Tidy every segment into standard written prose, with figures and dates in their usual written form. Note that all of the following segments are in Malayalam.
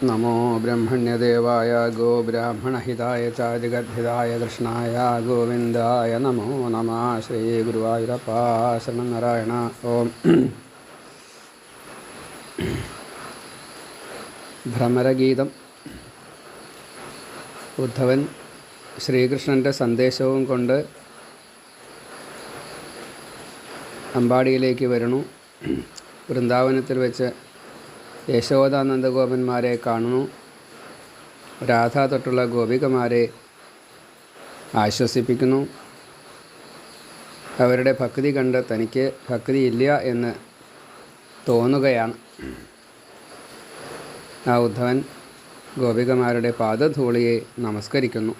നമോ ബ്രഹ്മണ്യദേവായ ഗോ ബ്രാഹ്മണഹിതായ ച ജഗദ്ഹിതായ കൃഷ്ണായ ഗോവിന്ദായ നമോ നമഃ. ശ്രീ ഗുരുവായൂരപ്പ ശരണം നാരായണ. ഓം. ഭ്രമരഗീതം. ഉദ്ധവൻ ശ്രീകൃഷ്ണൻ്റെ സന്ദേശവും കൊണ്ട് അമ്പാടിയിലേക്ക് വരുന്നു. വൃന്ദാവനത്തിൽ വെച്ച് യശോദാനന്ദഗോപന്മാരെ കാണുന്നു. രാധ തൊട്ടുള്ള ഗോപികമാരെ ആശ്വസിപ്പിക്കുന്നു. അവരുടെ ഭക്തി കണ്ട് തനിക്ക് ഭക്തിയില്ല എന്ന് തോന്നുകയാണ്. ആ ഉദ്ധവൻ ഗോപികമാരുടെ പാദധൂളിയെ നമസ്കരിക്കുന്നു.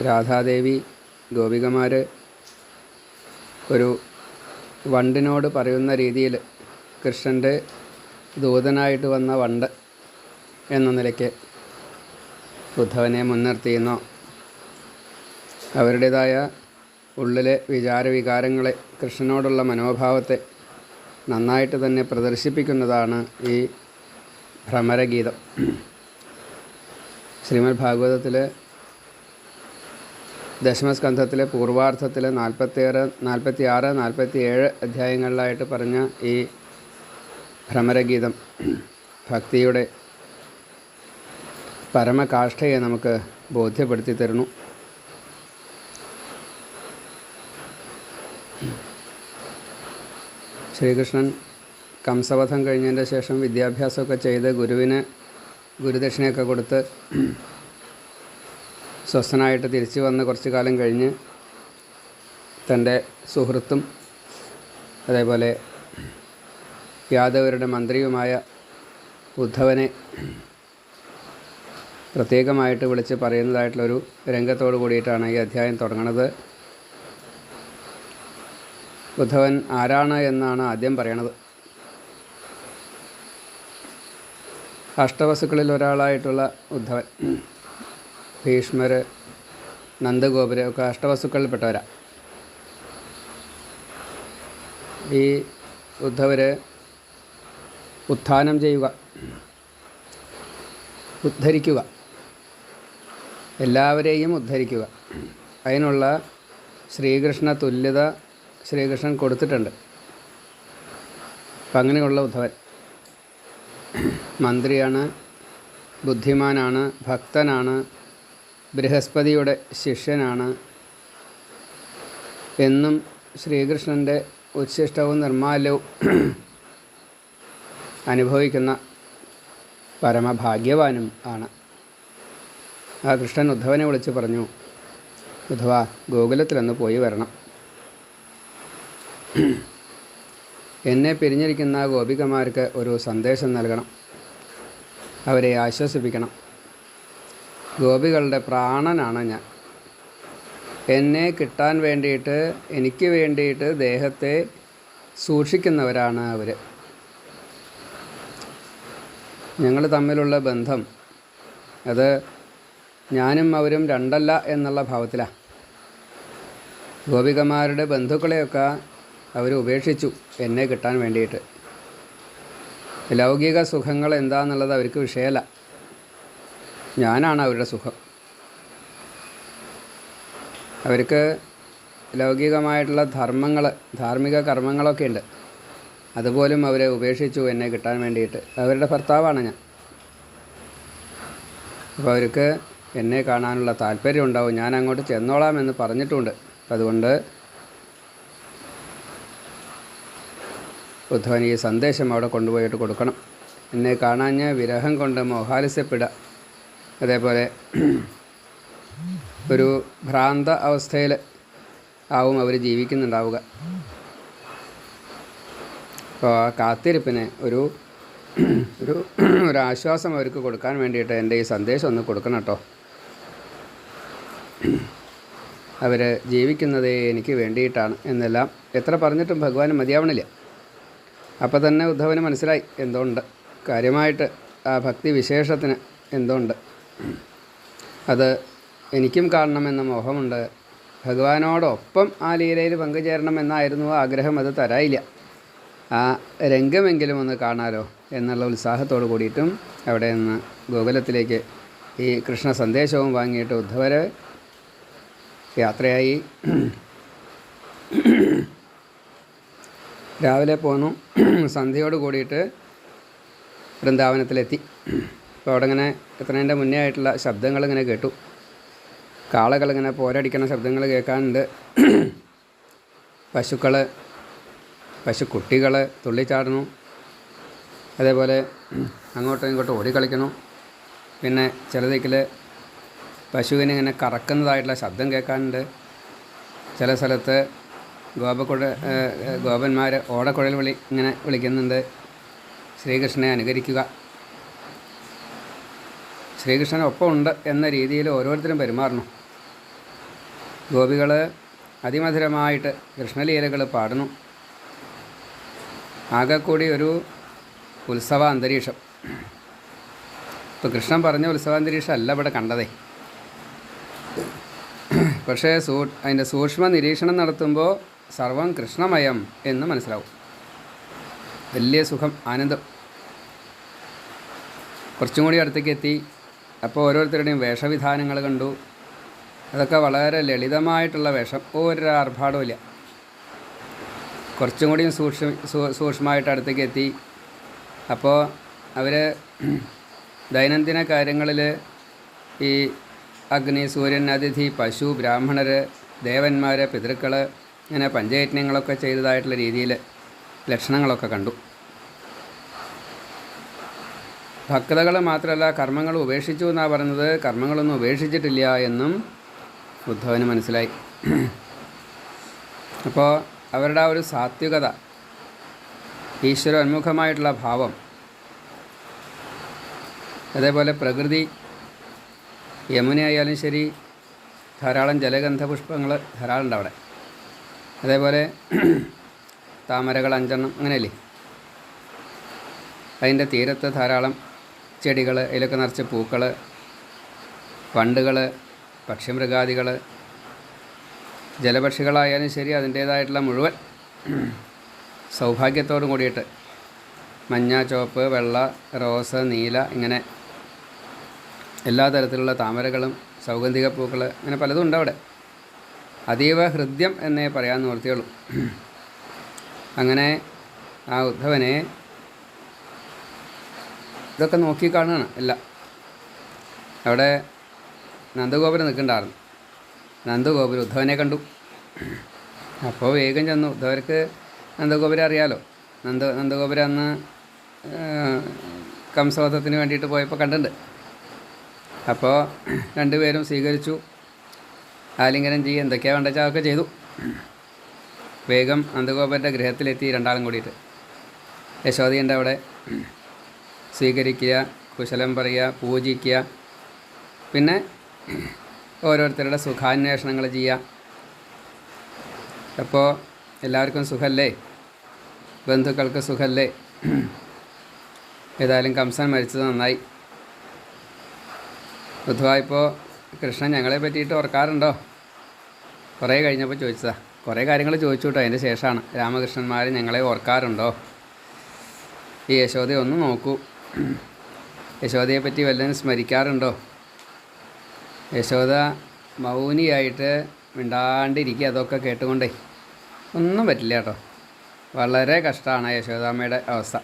രാധാദേവി ഗോപികമാർ ഒരു വണ്ടിനോട് പറയുന്ന രീതിയിൽ കൃഷ്ണൻ്റെ ദൂതനായിട്ട് വന്ന വണ്ട് എന്ന നിലയ്ക്ക് ഉദ്ധവനെ മുൻനിർത്തിയെന്നോ അവരുടേതായ ഉള്ളിലെ വികാരങ്ങളെ കൃഷ്ണനോടുള്ള മനോഭാവത്തെ നന്നായിട്ട് തന്നെ പ്രദർശിപ്പിക്കുന്നതാണ് ഈ ഭ്രമരഗീതം. ശ്രീമദ് ഭാഗവതത്തിൽ ദശമസ്കന്ധത്തിലെ പൂർവാർത്ഥത്തിൽ 46, 47 അധ്യായങ്ങളിലായിട്ട് പറഞ്ഞ ഈ ഭ്രമരഗീതം ഭക്തിയുടെ പരമകാഷ്ഠയെ നമുക്ക് ബോധ്യപ്പെടുത്തി തരുന്നു. ശ്രീകൃഷ്ണൻ കംസവധം കഴിഞ്ഞതിൻ്റെ ശേഷം വിദ്യാഭ്യാസമൊക്കെ ചെയ്ത് ഗുരുവിന് ഗുരുദക്ഷിണയൊക്കെ കൊടുത്ത് സ്വസ്ഥനായിട്ട് തിരിച്ചു വന്ന് കുറച്ചു കാലം കഴിഞ്ഞ് തൻ്റെ സുഹൃത്തും അതേപോലെ യാദവരുടെ മന്ത്രിയുമായ ഉദ്ധവനെ പ്രത്യേകമായിട്ട് വിളിച്ച് പറയുന്നതായിട്ടുള്ളൊരു രംഗത്തോടു കൂടിയിട്ടാണ് ഈ അധ്യായം തുടങ്ങുന്നത്. ഉദ്ധവൻ ആരാണ് എന്നാണ് ആദ്യം പറയണത്. അഷ്ടവസുക്കളിൽ ഒരാളായിട്ടുള്ള ഉദ്ധവൻ. ഭീഷ്മർ, നന്ദഗോപുര ഒക്കെ അഷ്ടവസുക്കളിൽപ്പെട്ടവരാ. ഈ ഉദ്ധവർ ഉത്ഥാനം ചെയ്യുക, ഉദ്ധരിക്കുക, എല്ലാവരെയും ഉദ്ധരിക്കുക, അതിനുള്ള ശ്രീകൃഷ്ണ തുല്യത ശ്രീകൃഷ്ണൻ കൊടുത്തിട്ടുണ്ട്. അപ്പം അങ്ങനെയുള്ള ഉദ്ധവൻ മന്ത്രിയാണ്, ബുദ്ധിമാനാണ്, ഭക്തനാണ്, ബൃഹസ്പതിയുടെ ശിഷ്യനാണ്, എന്നും ശ്രീകൃഷ്ണൻ്റെ ഉച്ഛിഷ്ടവും നിർമ്മാല്യവും അനുഭവിക്കുന്ന പരമഭാഗ്യവാനും ആണ്. ആ കൃഷ്ണൻ ഉദ്ധവനെ വിളിച്ച് പറഞ്ഞു, ഉദ്ധവ, ഗോകുലത്തിലൊന്ന് പോയി വരണം. എന്നെ പിരിഞ്ഞിരിക്കുന്ന ഗോപികമാർക്ക് ഒരു സന്ദേശം നൽകണം, അവരെ ആശ്വസിപ്പിക്കണം. ഗോപികളുടെ പ്രാണനാണ് ഞാൻ. എന്നെ കിട്ടാൻ വേണ്ടിയിട്ട്, എനിക്ക് വേണ്ടിയിട്ട് ദേഹത്തെ സൂക്ഷിക്കുന്നവരാണ് അവർ. ഞങ്ങൾ തമ്മിലുള്ള ബന്ധം അത് ഞാനും അവരും രണ്ടല്ല എന്നുള്ള ഭാവത്തിലാണ്. ഗോപികമാരുടെ ബന്ധുക്കളെയൊക്കെ അവർ ഉപേക്ഷിച്ചു എന്നെ കിട്ടാൻ വേണ്ടിയിട്ട്. ലൗകിക സുഖങ്ങൾ എന്താണെന്നുള്ളത് അവർക്ക് വിഷയമല്ല, ഞാനാണ് അവരുടെ സുഖം. അവർക്ക് ലൗകികമായിട്ടുള്ള ധാർമ്മിക കർമ്മങ്ങളൊക്കെ ഉണ്ട്, അതുപോലും അവരെ ഉപേക്ഷിച്ചു എന്നെ കിട്ടാൻ വേണ്ടിയിട്ട്. അവരുടെ ഭർത്താവാണ് ഞാൻ. അപ്പോൾ അവർക്ക് എന്നെ കാണാനുള്ള താല്പര്യം ഉണ്ടാവും. ഞാൻ അങ്ങോട്ട് ചെന്നോളാം എന്ന് പറഞ്ഞിട്ടുണ്ട്. അതുകൊണ്ട് ഉദ്ധവൻ ഈ സന്ദേശം അവിടെ കൊണ്ടുപോയിട്ട് കൊടുക്കണം. എന്നെ കാണാഞ്ഞ് വിരഹം കൊണ്ട് മോഹാലസ്യപ്പെടുക, അതേപോലെ ഒരു ഭ്രാന്ത അവസ്ഥയിൽ ആവും അവർ ജീവിക്കുന്നുണ്ടാവുക. അപ്പോൾ ആ കാത്തിരിപ്പിന് ഒരു ആശ്വാസം അവർക്ക് കൊടുക്കാൻ വേണ്ടിയിട്ട് എൻ്റെ ഈ സന്ദേശം ഒന്ന് കൊടുക്കണം കേട്ടോ. അവർ ജീവിക്കുന്നതേ എനിക്ക് വേണ്ടിയിട്ടാണ് എന്നെല്ലാം എത്ര പറഞ്ഞിട്ടും ഭഗവാന് മതിയാവണില്ല. അപ്പോൾ തന്നെ ഉദ്ധവന് മനസ്സിലായി എന്തുകൊണ്ട് കാര്യമായിട്ട് ആ ഭക്തി വിശേഷത്തിന് എന്തുണ്ട്, അത് എനിക്കും കാണണമെന്ന മോഹമുണ്ട്. ഭഗവാനോടൊപ്പം ആ ലീലയിൽ പങ്കുചേരണമെന്നായിരുന്നു ആഗ്രഹം. അത് തരായില്ല. ആ രംഗമെങ്കിലും ഒന്ന് കാണാലോ എന്നുള്ള ഉത്സാഹത്തോട് കൂടിയിട്ടും അവിടെ നിന്ന് ഗോകുലത്തിലേക്ക് ഈ കൃഷ്ണ സന്ദേശവും വാങ്ങിയിട്ട് ഉദ്ധവർ യാത്രയായി. രാവിലെ പോന്നു. സന്ധ്യയോട് കൂടിയിട്ട് വൃന്ദാവനത്തിലെത്തി. അപ്പോൾ അവിടെ ഇങ്ങനെ എത്തുന്നതിൻ്റെ മുന്നേ ആയിട്ടുള്ള ശബ്ദങ്ങളിങ്ങനെ കേട്ടു. കാളകളിങ്ങനെ പോരടിക്കുന്ന ശബ്ദങ്ങൾ കേൾക്കാനുണ്ട്. പശുക്കുട്ടികൾ തുള്ളിച്ചാടുന്നു. അതേപോലെ അങ്ങോട്ടും ഇങ്ങോട്ടും ഓടിക്കളിക്കുന്നു. പിന്നെ ചില ദിക്കിൽ പശുവിനെ ഇങ്ങനെ കറക്കുന്നതായിട്ടുള്ള ശബ്ദം കേൾക്കാനുണ്ട്. ചില സ്ഥലത്ത് ഗോപന്മാർ ഓടക്കുഴൽ ഇങ്ങനെ വിളിക്കുന്നുണ്ട്, ശ്രീകൃഷ്ണനെ അനുകരിക്കുക. ശ്രീകൃഷ്ണൻ ഒപ്പം ഉണ്ട് എന്ന രീതിയിൽ ഓരോരുത്തരും പെരുമാറുന്നു. ഗോപികൾ അതിമധുരമായിട്ട് കൃഷ്ണലീലകൾ പാടുന്നു. ആകെക്കൂടി ഒരു ഉത്സവ അന്തരീക്ഷം. ഇപ്പോൾ കൃഷ്ണൻ പറഞ്ഞ ഉത്സവാന്തരീക്ഷം അല്ല ഇവിടെ കണ്ടതേ. പക്ഷേ അതിൻ്റെ സൂക്ഷ്മ നിരീക്ഷണം നടത്തുമ്പോൾ സർവം കൃഷ്ണമയം എന്ന് മനസ്സിലാവും. വലിയ സുഖം, ആനന്ദം. കുറച്ചും കൂടി അടുത്തേക്ക് എത്തി. അപ്പോൾ ഓരോരുത്തരുടെയും വേഷവിധാനങ്ങൾ കണ്ടു. അതൊക്കെ വളരെ ലളിതമായിട്ടുള്ള വേഷം, ഒരു ആർഭാടവുമില്ല. കുറച്ചും കൂടിയും സൂക്ഷ്മമായിട്ട് അടുത്തേക്ക് എത്തി. അപ്പോൾ അവർ ദൈനംദിന കാര്യങ്ങളിൽ ഈ അഗ്നി, സൂര്യൻ, അതിഥി, പശു, ബ്രാഹ്മണർ, ദേവന്മാർ, പിതൃക്കൾ, ഇങ്ങനെ പഞ്ചയജ്ഞങ്ങളൊക്കെ ചെയ്തതായിട്ടുള്ള രീതിയിൽ ലക്ഷണങ്ങളൊക്കെ കണ്ടു. ഭക്തകൾ മാത്രമല്ല കർമ്മങ്ങൾ ഉപേക്ഷിച്ചു എന്നാണ് പറഞ്ഞത്. കർമ്മങ്ങളൊന്നും ഉപേക്ഷിച്ചിട്ടില്ല എന്നും ഉദ്ധവന് മനസ്സിലായി. അപ്പോൾ അവരുടെ ആ ഒരു സാത്വികത, ഈശ്വരോന്മുഖമായിട്ടുള്ള ഭാവം, അതേപോലെ പ്രകൃതി, യമുനയായാലും ശരി, ധാരാളം ജലഗന്ധ പുഷ്പങ്ങൾ ധാരാളം ഉണ്ട് അവിടെ. അതേപോലെ താമരകൾ 5 അങ്ങനെയല്ലേ. അതിൻ്റെ തീരത്ത് ധാരാളം ചെടികൾ, അതിലൊക്കെ നിറച്ച് പൂക്കൾ, വണ്ടുകൾ, പക്ഷിമൃഗാദികൾ, ജലപക്ഷികളായാലും ശരി അതിൻ്റേതായിട്ടുള്ള മുഴുവൻ സൗഭാഗ്യത്തോടും കൂടിയിട്ട് മഞ്ഞ, ചുവപ്പ്, വെള്ള, റോസ്, നീല, ഇങ്ങനെ എല്ലാ തരത്തിലുള്ള താമരകളും സൗഗന്ധിക പൂക്കൾ, അങ്ങനെ പലതും ഉണ്ട് അവിടെ. അതീവ ഹൃദ്യം എന്നേ പറയാൻ നിവർത്തിയുള്ളൂ. അങ്ങനെ ആ ഉദ്ധവനെ ഇതൊക്കെ നോക്കിക്കാണുകയാണ് എല്ലാം. അവിടെ നന്ദഗോപുരം നിൽക്കുന്നുണ്ടായിരുന്നു. നന്ദഗോപുരം ഉദ്ധവനെ കണ്ടു. അപ്പോൾ വേഗം ചെന്നു. ഉദ്ധവർക്ക് നന്ദഗോപുരം അറിയാലോ. നന്ദഗോപുരം അന്ന് കംസവധത്തിന് വേണ്ടിയിട്ട് പോയപ്പോൾ കണ്ടിട്ടുണ്ട്. അപ്പോൾ രണ്ടുപേരും സ്വീകരിച്ചു, ആലിംഗനം ചെയ്യും, എന്തൊക്കെയാണ് വേണ്ട വെച്ചാൽ അതൊക്കെ ചെയ്തു. വേഗം നന്ദഗോപൻ്റെ ഗൃഹത്തിലെത്തി രണ്ടാളും കൂടിയിട്ട്. യശോദയുണ്ട് അവിടെ. സ്വീകരിക്കുക, കുശലം പറയുക, പൂജിക്കുക, പിന്നെ ഓരോരുത്തരുടെ സുഖാന്വേഷണങ്ങൾ ചെയ്യുക. അപ്പോൾ എല്ലാവർക്കും സുഖമല്ലേ? ബന്ധുക്കൾക്ക് സുഖമല്ലേ? ഏതായാലും കംസൻ മരിച്ചത് നന്നായി. ഉദ്ധവ, ഇപ്പോൾ കൃഷ്ണൻ ഞങ്ങളെ പറ്റിയിട്ട് ഓർക്കാറുണ്ടോ? കുറേ കഴിഞ്ഞപ്പോൾ ചോദിച്ചതാണ്. കുറേ കാര്യങ്ങൾ ചോദിച്ചു കേട്ടോ. അതിൻ്റെ ശേഷമാണ് രാമകൃഷ്ണന്മാർ ഞങ്ങളെ ഓർക്കാറുണ്ടോ? ഈ യശോദയെ ഒന്ന് നോക്കൂ. യശോദയെ പറ്റി വല്ലതും സ്മരിക്കാറുണ്ടോ? യശോദ മൗനിയായിട്ട് മിണ്ടാണ്ടിരിക്കുക. അതൊക്കെ കേട്ടുകൊണ്ടേ ഒന്നും പറ്റില്ല കേട്ടോ. വളരെ കഷ്ടമാണ് യശോദാമ്മയുടെ അവസ്ഥ.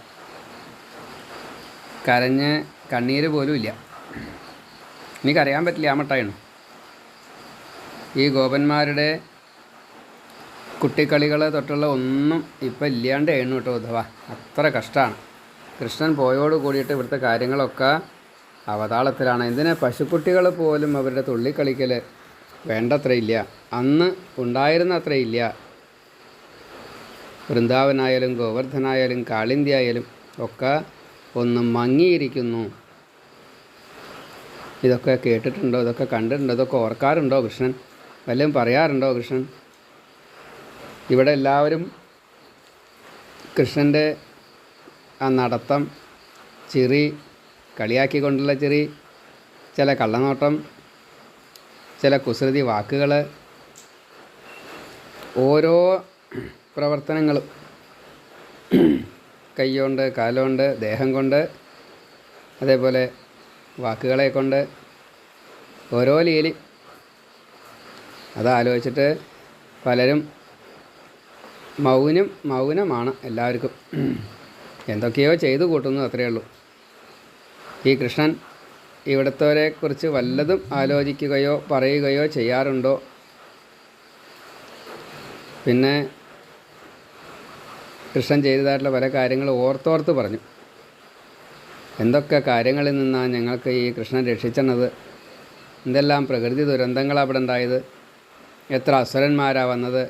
കരഞ്ഞ് കണ്ണീര് പോലും ഇല്ല. എനിക്കറിയാൻ പറ്റില്ല ആ മട്ടായിരുന്നു. ഈ ഗോപന്മാരുടെ കുട്ടിക്കളികൾ തൊട്ടുള്ള ഒന്നും ഇപ്പം ഇല്ലാണ്ട് എണ്ണു കേട്ടോ ഉദ്ധവ. അത്ര കഷ്ടമാണ്. കൃഷ്ണൻ പോയോട് കൂടിയിട്ട് ഇവിടുത്തെ കാര്യങ്ങളൊക്കെ അവതാളത്തിലാണ്. എന്തിനാ പശുക്കുട്ടികൾ പോലും അവരുടെ തുള്ളിക്കളിക്കൽ വേണ്ടത്രയില്ല, അന്ന് ഉണ്ടായിരുന്ന അത്രയില്ല. വൃന്ദാവനായാലും ഗോവർദ്ധനായാലും കാളിന്തി ആയാലും ഒക്കെ ഒന്ന് മങ്ങിയിരിക്കുന്നു. ഇതൊക്കെ കേട്ടിട്ടുണ്ടോ? ഇതൊക്കെ കണ്ടിട്ടുണ്ടോ? ഇതൊക്കെ ഓർക്കാറുണ്ടോ കൃഷ്ണൻ? വല്ലതും പറയാറുണ്ടോ കൃഷ്ണൻ? ഇവിടെ എല്ലാവരും കൃഷ്ണൻ്റെ ആ നടത്തം, ചിരി, കളിയാക്കിക്കൊണ്ടുള്ള ചിരി, ചില കള്ളനോട്ടം, ചില കുസൃതി വാക്കുകൾ, ഓരോ പ്രവർത്തനങ്ങളും കൈകൊണ്ട്, കാലുകൊണ്ട്, ദേഹം കൊണ്ട്, അതേപോലെ വാക്കുകളെ കൊണ്ട് ഓരോ ലീലി അതാലോചിച്ചിട്ട് പലരും മൗനമാണ് എല്ലാവർക്കും. എന്തൊക്കെയോ ചെയ്തു കൂട്ടുന്നു, അത്രയേ ഉള്ളൂ. ഈ കൃഷ്ണൻ ഇവിടുത്തവരെക്കുറിച്ച് വല്ലതും ആലോചിക്കുകയോ പറയുകയോ ചെയ്യാറുണ്ടോ? പിന്നെ കൃഷ്ണൻ ചെയ്തതായിട്ടുള്ള പല കാര്യങ്ങൾ ഓർത്തോർത്ത് പറഞ്ഞു. എന്തൊക്കെ കാര്യങ്ങളിൽ നിന്നാണ് ഞങ്ങൾക്ക് ഈ കൃഷ്ണൻ രക്ഷിച്ചത്, എന്തെല്ലാം പ്രകൃതി ദുരന്തങ്ങളാണ് അവിടെ ഉണ്ടായത്, എത്ര അസുരന്മാരാണ് വന്നത്.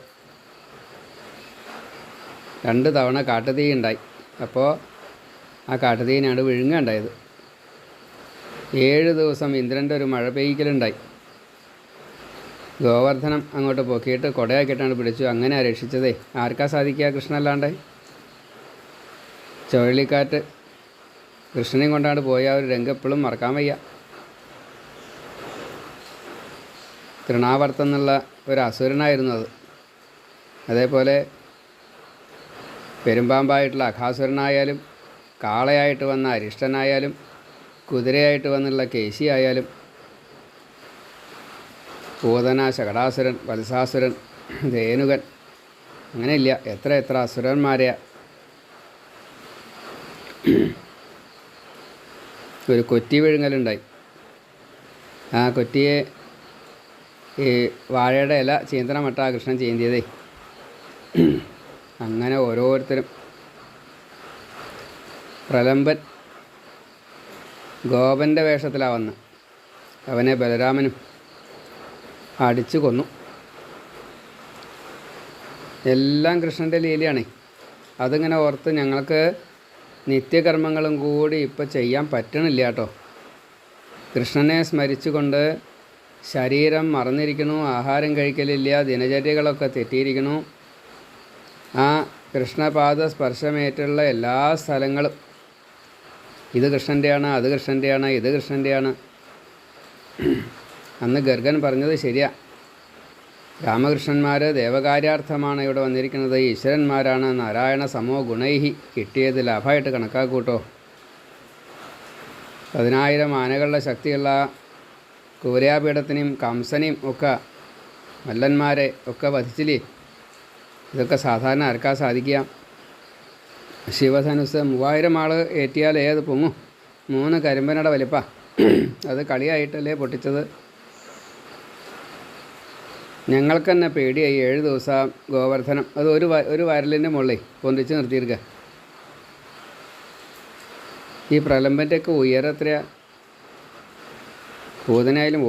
2 തവണ കാട്ടുതീ ഉണ്ടായി. അപ്പോൾ ആ കാട്ടുതീനാണ് വിഴുങ്ങുകയുണ്ടായത്. 7 ദിവസം ഇന്ദ്രൻ്റെ ഒരു മഴ പെയ്യിക്കലുണ്ടായി. ഗോവർദ്ധനം അങ്ങോട്ട് പൊക്കിയിട്ട് കൊടയാക്കിയിട്ടാണ് പിടിച്ചു. അങ്ങനെ രക്ഷിച്ചതേ. ആർക്കാ സാധിക്കുക കൃഷ്ണനല്ലാണ്ട്? ചുഴലിക്കാറ്റ് കൃഷ്ണനെയും കൊണ്ടാണ് പോയ ഒരു രംഗം എപ്പോഴും മറക്കാൻ വയ്യ. തൃണാവർത്തം എന്നുള്ള ഒരു അസുരനായിരുന്നു അത്. അതേപോലെ പെരുമ്പാമ്പായിട്ടുള്ള അഘാസുരനായാലും, കാളയായിട്ട് വന്ന അരിഷ്ടനായാലും, കുതിരയായിട്ട് വന്നുള്ള കേശി ആയാലും, പൂതന, ശകടാസുരൻ, വത്സാസുരൻ, ധേനുകൻ, അങ്ങനെയില്ല, എത്ര അസുരന്മാരെയാ. ഒരു കൊറ്റി വിഴുങ്ങലുണ്ടായി. ആ കൊറ്റിയെ ഈ വാഴയുടെ ഇല ചീന്തനമട്ടാ കൃഷ്ണൻ ചീന്തിയതേ. അങ്ങനെ ഓരോരുത്തരും. പ്രലംബൻ ഗോപൻ്റെ വേഷത്തിലാണ് വന്ന്. അവനെ ബലരാമനും അടിച്ചു കൊന്നു. എല്ലാം കൃഷ്ണൻ്റെ ലീലയാണ്. അതിങ്ങനെ ഓർത്ത് ഞങ്ങൾക്ക് നിത്യകർമ്മങ്ങളും കൂടി ഇപ്പോൾ ചെയ്യാൻ പറ്റണില്ല കേട്ടോ. കൃഷ്ണനെ സ്മരിച്ചുകൊണ്ട് ശരീരം മറന്നിരിക്കണു, ആഹാരം കഴിക്കലില്ല, ദിനചര്യകളൊക്കെ തെറ്റിയിരിക്കണു. ആ കൃഷ്ണപാദ സ്പർശമേറ്റുള്ള എല്ലാ സ്ഥലങ്ങളും ഇത് കൃഷ്ണൻ്റെയാണ്, അത് കൃഷ്ണൻ്റെയാണ്, ഇത് കൃഷ്ണൻ്റെയാണ്. അന്ന് ഗർഗൻ പറഞ്ഞത് ശരിയാ. രാമകൃഷ്ണന്മാർ ദേവകാര്യാർത്ഥമാണ് ഇവിടെ വന്നിരിക്കുന്നത്, ഈശ്വരന്മാരാണ്. നാരായണ സമോ ഗുണൈഹി, കിട്ടിയത് ലാഭമായിട്ട് കണക്കാക്കൂട്ടോ. 10,000 ആനകളുടെ ശക്തിയുള്ള കുവര്യാപീഠത്തിനെയും കംസനെയും ഒക്കെ മല്ലന്മാരെ ഒക്കെ വധിച്ചില്ലേ. ഇതൊക്കെ സാധാരണ ആർക്കാ സാധിക്കുക? ശിവധനുസ് 3000 ആൾ ഏറ്റിയാൽ ഏത് പൊങ്ങും? 3 കരിമ്പനയുടെ വലിപ്പ. അത് കളിയായിട്ടല്ലേ പൊട്ടിച്ചത്. ഞങ്ങൾക്ക് തന്നെ പേടിയായി. 7 ദിവസം ഗോവർദ്ധനം അത് ഒരു വരലിൻ്റെ മുകളിൽ പൊന്തിച്ച് നിർത്തിയിരിക്കുക. ഈ പ്രലംബൻ്റെയൊക്കെ ഉയരത്രയാ. പൂതനായാലും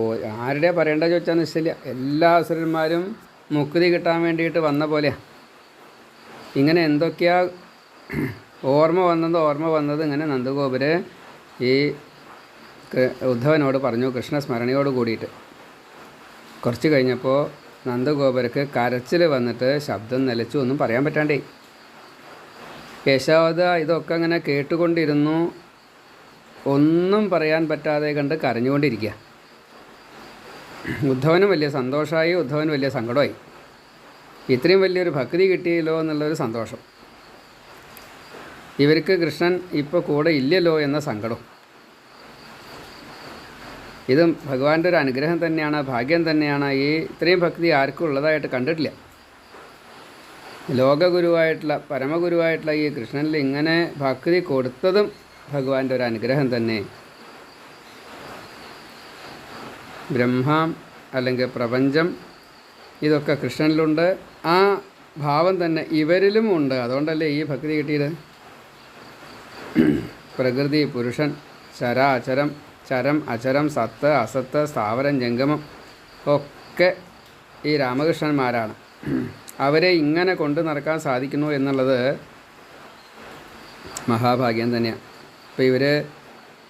ആരുടെയാണ് പറയേണ്ട ചോദിച്ചാൽ നിശ്ചയില്ല. എല്ലാ അസുരന്മാരും മുക്തി കിട്ടാൻ വേണ്ടിയിട്ട് വന്ന പോലെയാണ്. ഇങ്ങനെ എന്തൊക്കെയാ ഓർമ്മ വന്നത് ഇങ്ങനെ നന്ദഗോപര് ഈ ഉദ്ധവനോട് പറഞ്ഞു, കൃഷ്ണസ്മരണയോട് കൂടിയിട്ട്. കുറച്ച് കഴിഞ്ഞപ്പോൾ നന്ദഗോപർക്ക് കരച്ചിൽ വന്നിട്ട് ശബ്ദം നിലച്ചു, ഒന്നും പറയാൻ പറ്റാണ്ടേ. യശോദ ഇതൊക്കെ അങ്ങനെ കേട്ടുകൊണ്ടിരുന്നു, ഒന്നും പറയാൻ പറ്റാതെ കണ്ട് കരഞ്ഞുകൊണ്ടിരിക്കുക. ഉദ്ധവനും വലിയ സന്തോഷമായി, ഉദ്ധവന് വലിയ സങ്കടമായി. ഇത്രയും വലിയൊരു ഭക്തി കിട്ടിയല്ലോ എന്നുള്ളൊരു സന്തോഷം. ഇവർക്ക് കൃഷ്ണൻ ഇപ്പോൾ കൂടെ ഇല്ലല്ലോ എന്ന സങ്കടം. ഇതും ഭഗവാന്റെ ഒരു അനുഗ്രഹം തന്നെയാണ്, ഭാഗ്യം തന്നെയാണ്. ഈ ഇത്രയും ഭക്തി ആർക്കും ഉള്ളതായിട്ട് കണ്ടിട്ടില്ല. ലോകഗുരുവായിട്ടുള്ള പരമഗുരുവായിട്ടുള്ള ഈ കൃഷ്ണനിൽ ഇങ്ങനെ ഭക്തി കൊടുത്തതും ഭഗവാന്റെ ഒരു അനുഗ്രഹം തന്നെ. ബ്രഹ്മം അല്ലെങ്കിൽ പ്രപഞ്ചം ഇതൊക്കെ കൃഷ്ണനിലുണ്ട്. ആ ഭാവം തന്നെ ഇവരിലും ഉണ്ട്. അതുകൊണ്ടല്ലേ ഈ ഭക്തി കിട്ടിയത്. പ്രകൃതി, പുരുഷൻ, ചരാചരം, ചരം, അചരം, സത്ത്, അസത്ത്, സ്ഥാവരം, ജംഗമം ഒക്കെ ഈ രാമകൃഷ്ണന്മാരാണ്. അവരെ ഇങ്ങനെ കൊണ്ടു നടക്കാൻ സാധിക്കുന്നു എന്നുള്ളത് മഹാഭാഗ്യം തന്നെയാണ്. ഇപ്പോൾ ഇവർ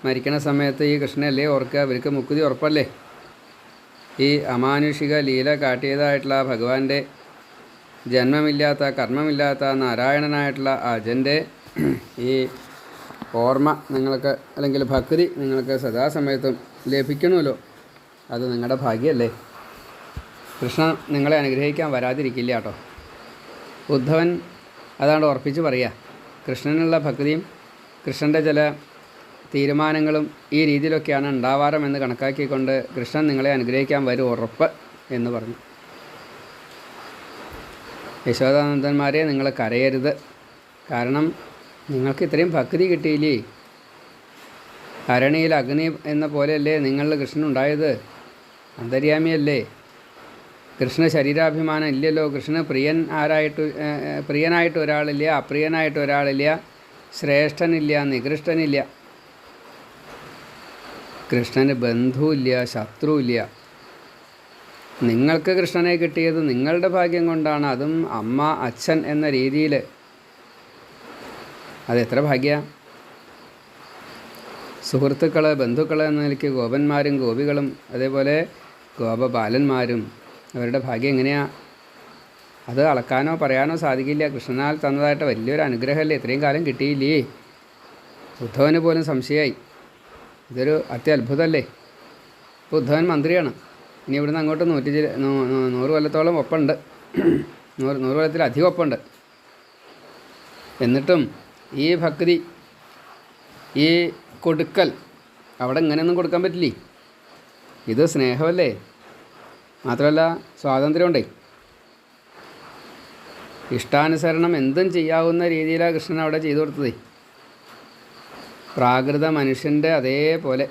മരിക്കണ സമയത്ത് ഈ കൃഷ്ണനല്ലേ ഓർക്കുക, ഇവർക്ക് മുക്തി ഉറപ്പല്ലേ. ഈ അമാനുഷിക ലീല കാട്ടിയതായിട്ടുള്ള ഭഗവാന്റെ ജന്മമില്ലാത്ത കർമ്മമില്ലാത്ത നാരായണനായിട്ടുള്ള അജൻ്റെ ഈ ഓർമ്മ നിങ്ങൾക്ക് അല്ലെങ്കിൽ ഭക്തി നിങ്ങൾക്ക് സദാസമയത്തും ലഭിക്കണമല്ലോ. അത് നിങ്ങളുടെ ഭാഗ്യമല്ലേ. കൃഷ്ണൻ നിങ്ങളെ അനുഗ്രഹിക്കാൻ വരാതിരിക്കില്ല കേട്ടോ. ഉദ്ധവൻ അതാണ്ട് ഉറപ്പിച്ച് പറയുക, കൃഷ്ണനുള്ള ഭക്തിയും കൃഷ്ണൻ്റെ ചില തീരുമാനങ്ങളും ഈ രീതിയിലൊക്കെയാണ് ഉണ്ടാവാറമെന്ന് കണക്കാക്കിക്കൊണ്ട് കൃഷ്ണൻ നിങ്ങളെ അനുഗ്രഹിക്കാൻ വരും ഉറപ്പ് എന്ന് പറഞ്ഞു. യശോദാനന്ദന്മാരെ നിങ്ങൾ കരയരുത്. കാരണം നിങ്ങൾക്ക് ഇത്രയും ഭക്തി കിട്ടിയില്ലേ? അരണിയിൽ അഗ്നി എന്ന പോലെയല്ലേ നിങ്ങളിൽ കൃഷ്ണൻ ഉണ്ടായത്? അന്തര്യാമിയല്ലേ? കൃഷ്ണ ശരീരാഭിമാനം ഇല്ലല്ലോ. കൃഷ്ണന് പ്രിയനായിട്ട് ഒരാളില്ല, അപ്രിയനായിട്ട് ഒരാളില്ല, ശ്രേഷ്ഠനില്ല, നികൃഷ്ടനില്ല. കൃഷ്ണന് ബന്ധുവില്ല, ശത്രുവില്ല. നിങ്ങൾക്ക് കൃഷ്ണനെ കിട്ടിയത് നിങ്ങളുടെ ഭാഗ്യം കൊണ്ടാണ്. അതും അമ്മ അച്ഛൻ എന്ന രീതിയിൽ. അതെത്ര ഭാഗ്യ! സുഹൃത്തുക്കൾ, ബന്ധുക്കൾ എന്ന നിലയ്ക്ക് ഗോപന്മാരും ഗോപികളും അതേപോലെ ഗോപബാലന്മാരും അവരുടെ ഭാഗ്യം എങ്ങനെയാണ്? അത് അളക്കാനോ പറയാനോ സാധിക്കില്ല. കൃഷ്ണനാൽ തന്നതായിട്ട് വലിയൊരു അനുഗ്രഹമല്ലേ, ഇത്രയും കാലം കിട്ടിയില്ലേ? ഉദ്ധവന് പോലും സംശയമായി. ഇതൊരു അത്യത്ഭുതമല്ലേ? ഇപ്പോൾ ഉദ്ധവൻ മന്ത്രിയാണ്. ഇനി ഇവിടുന്ന് അങ്ങോട്ട് 100 കൊല്ലത്തോളം ഒപ്പമുണ്ട്, 100 കൊല്ലത്തിലധികം ഒപ്പമുണ്ട്. എന്നിട്ടും ഈ ഭക്തി, ഈ കൊടുക്കൽ അവിടെ ഇങ്ങനെയൊന്നും കൊടുക്കാൻ പറ്റില്ലേ? ഇത് സ്നേഹമല്ലേ? മാത്രമല്ല സ്വാതന്ത്ര്യമുണ്ടേ. ഇഷ്ടാനുസരണം എന്തും ചെയ്യാവുന്ന രീതിയിലാണ് കൃഷ്ണൻ അവിടെ ചെയ്തു കൊടുത്തത്. പ്രാകൃത മനുഷ്യൻ്റെ അതേപോലെ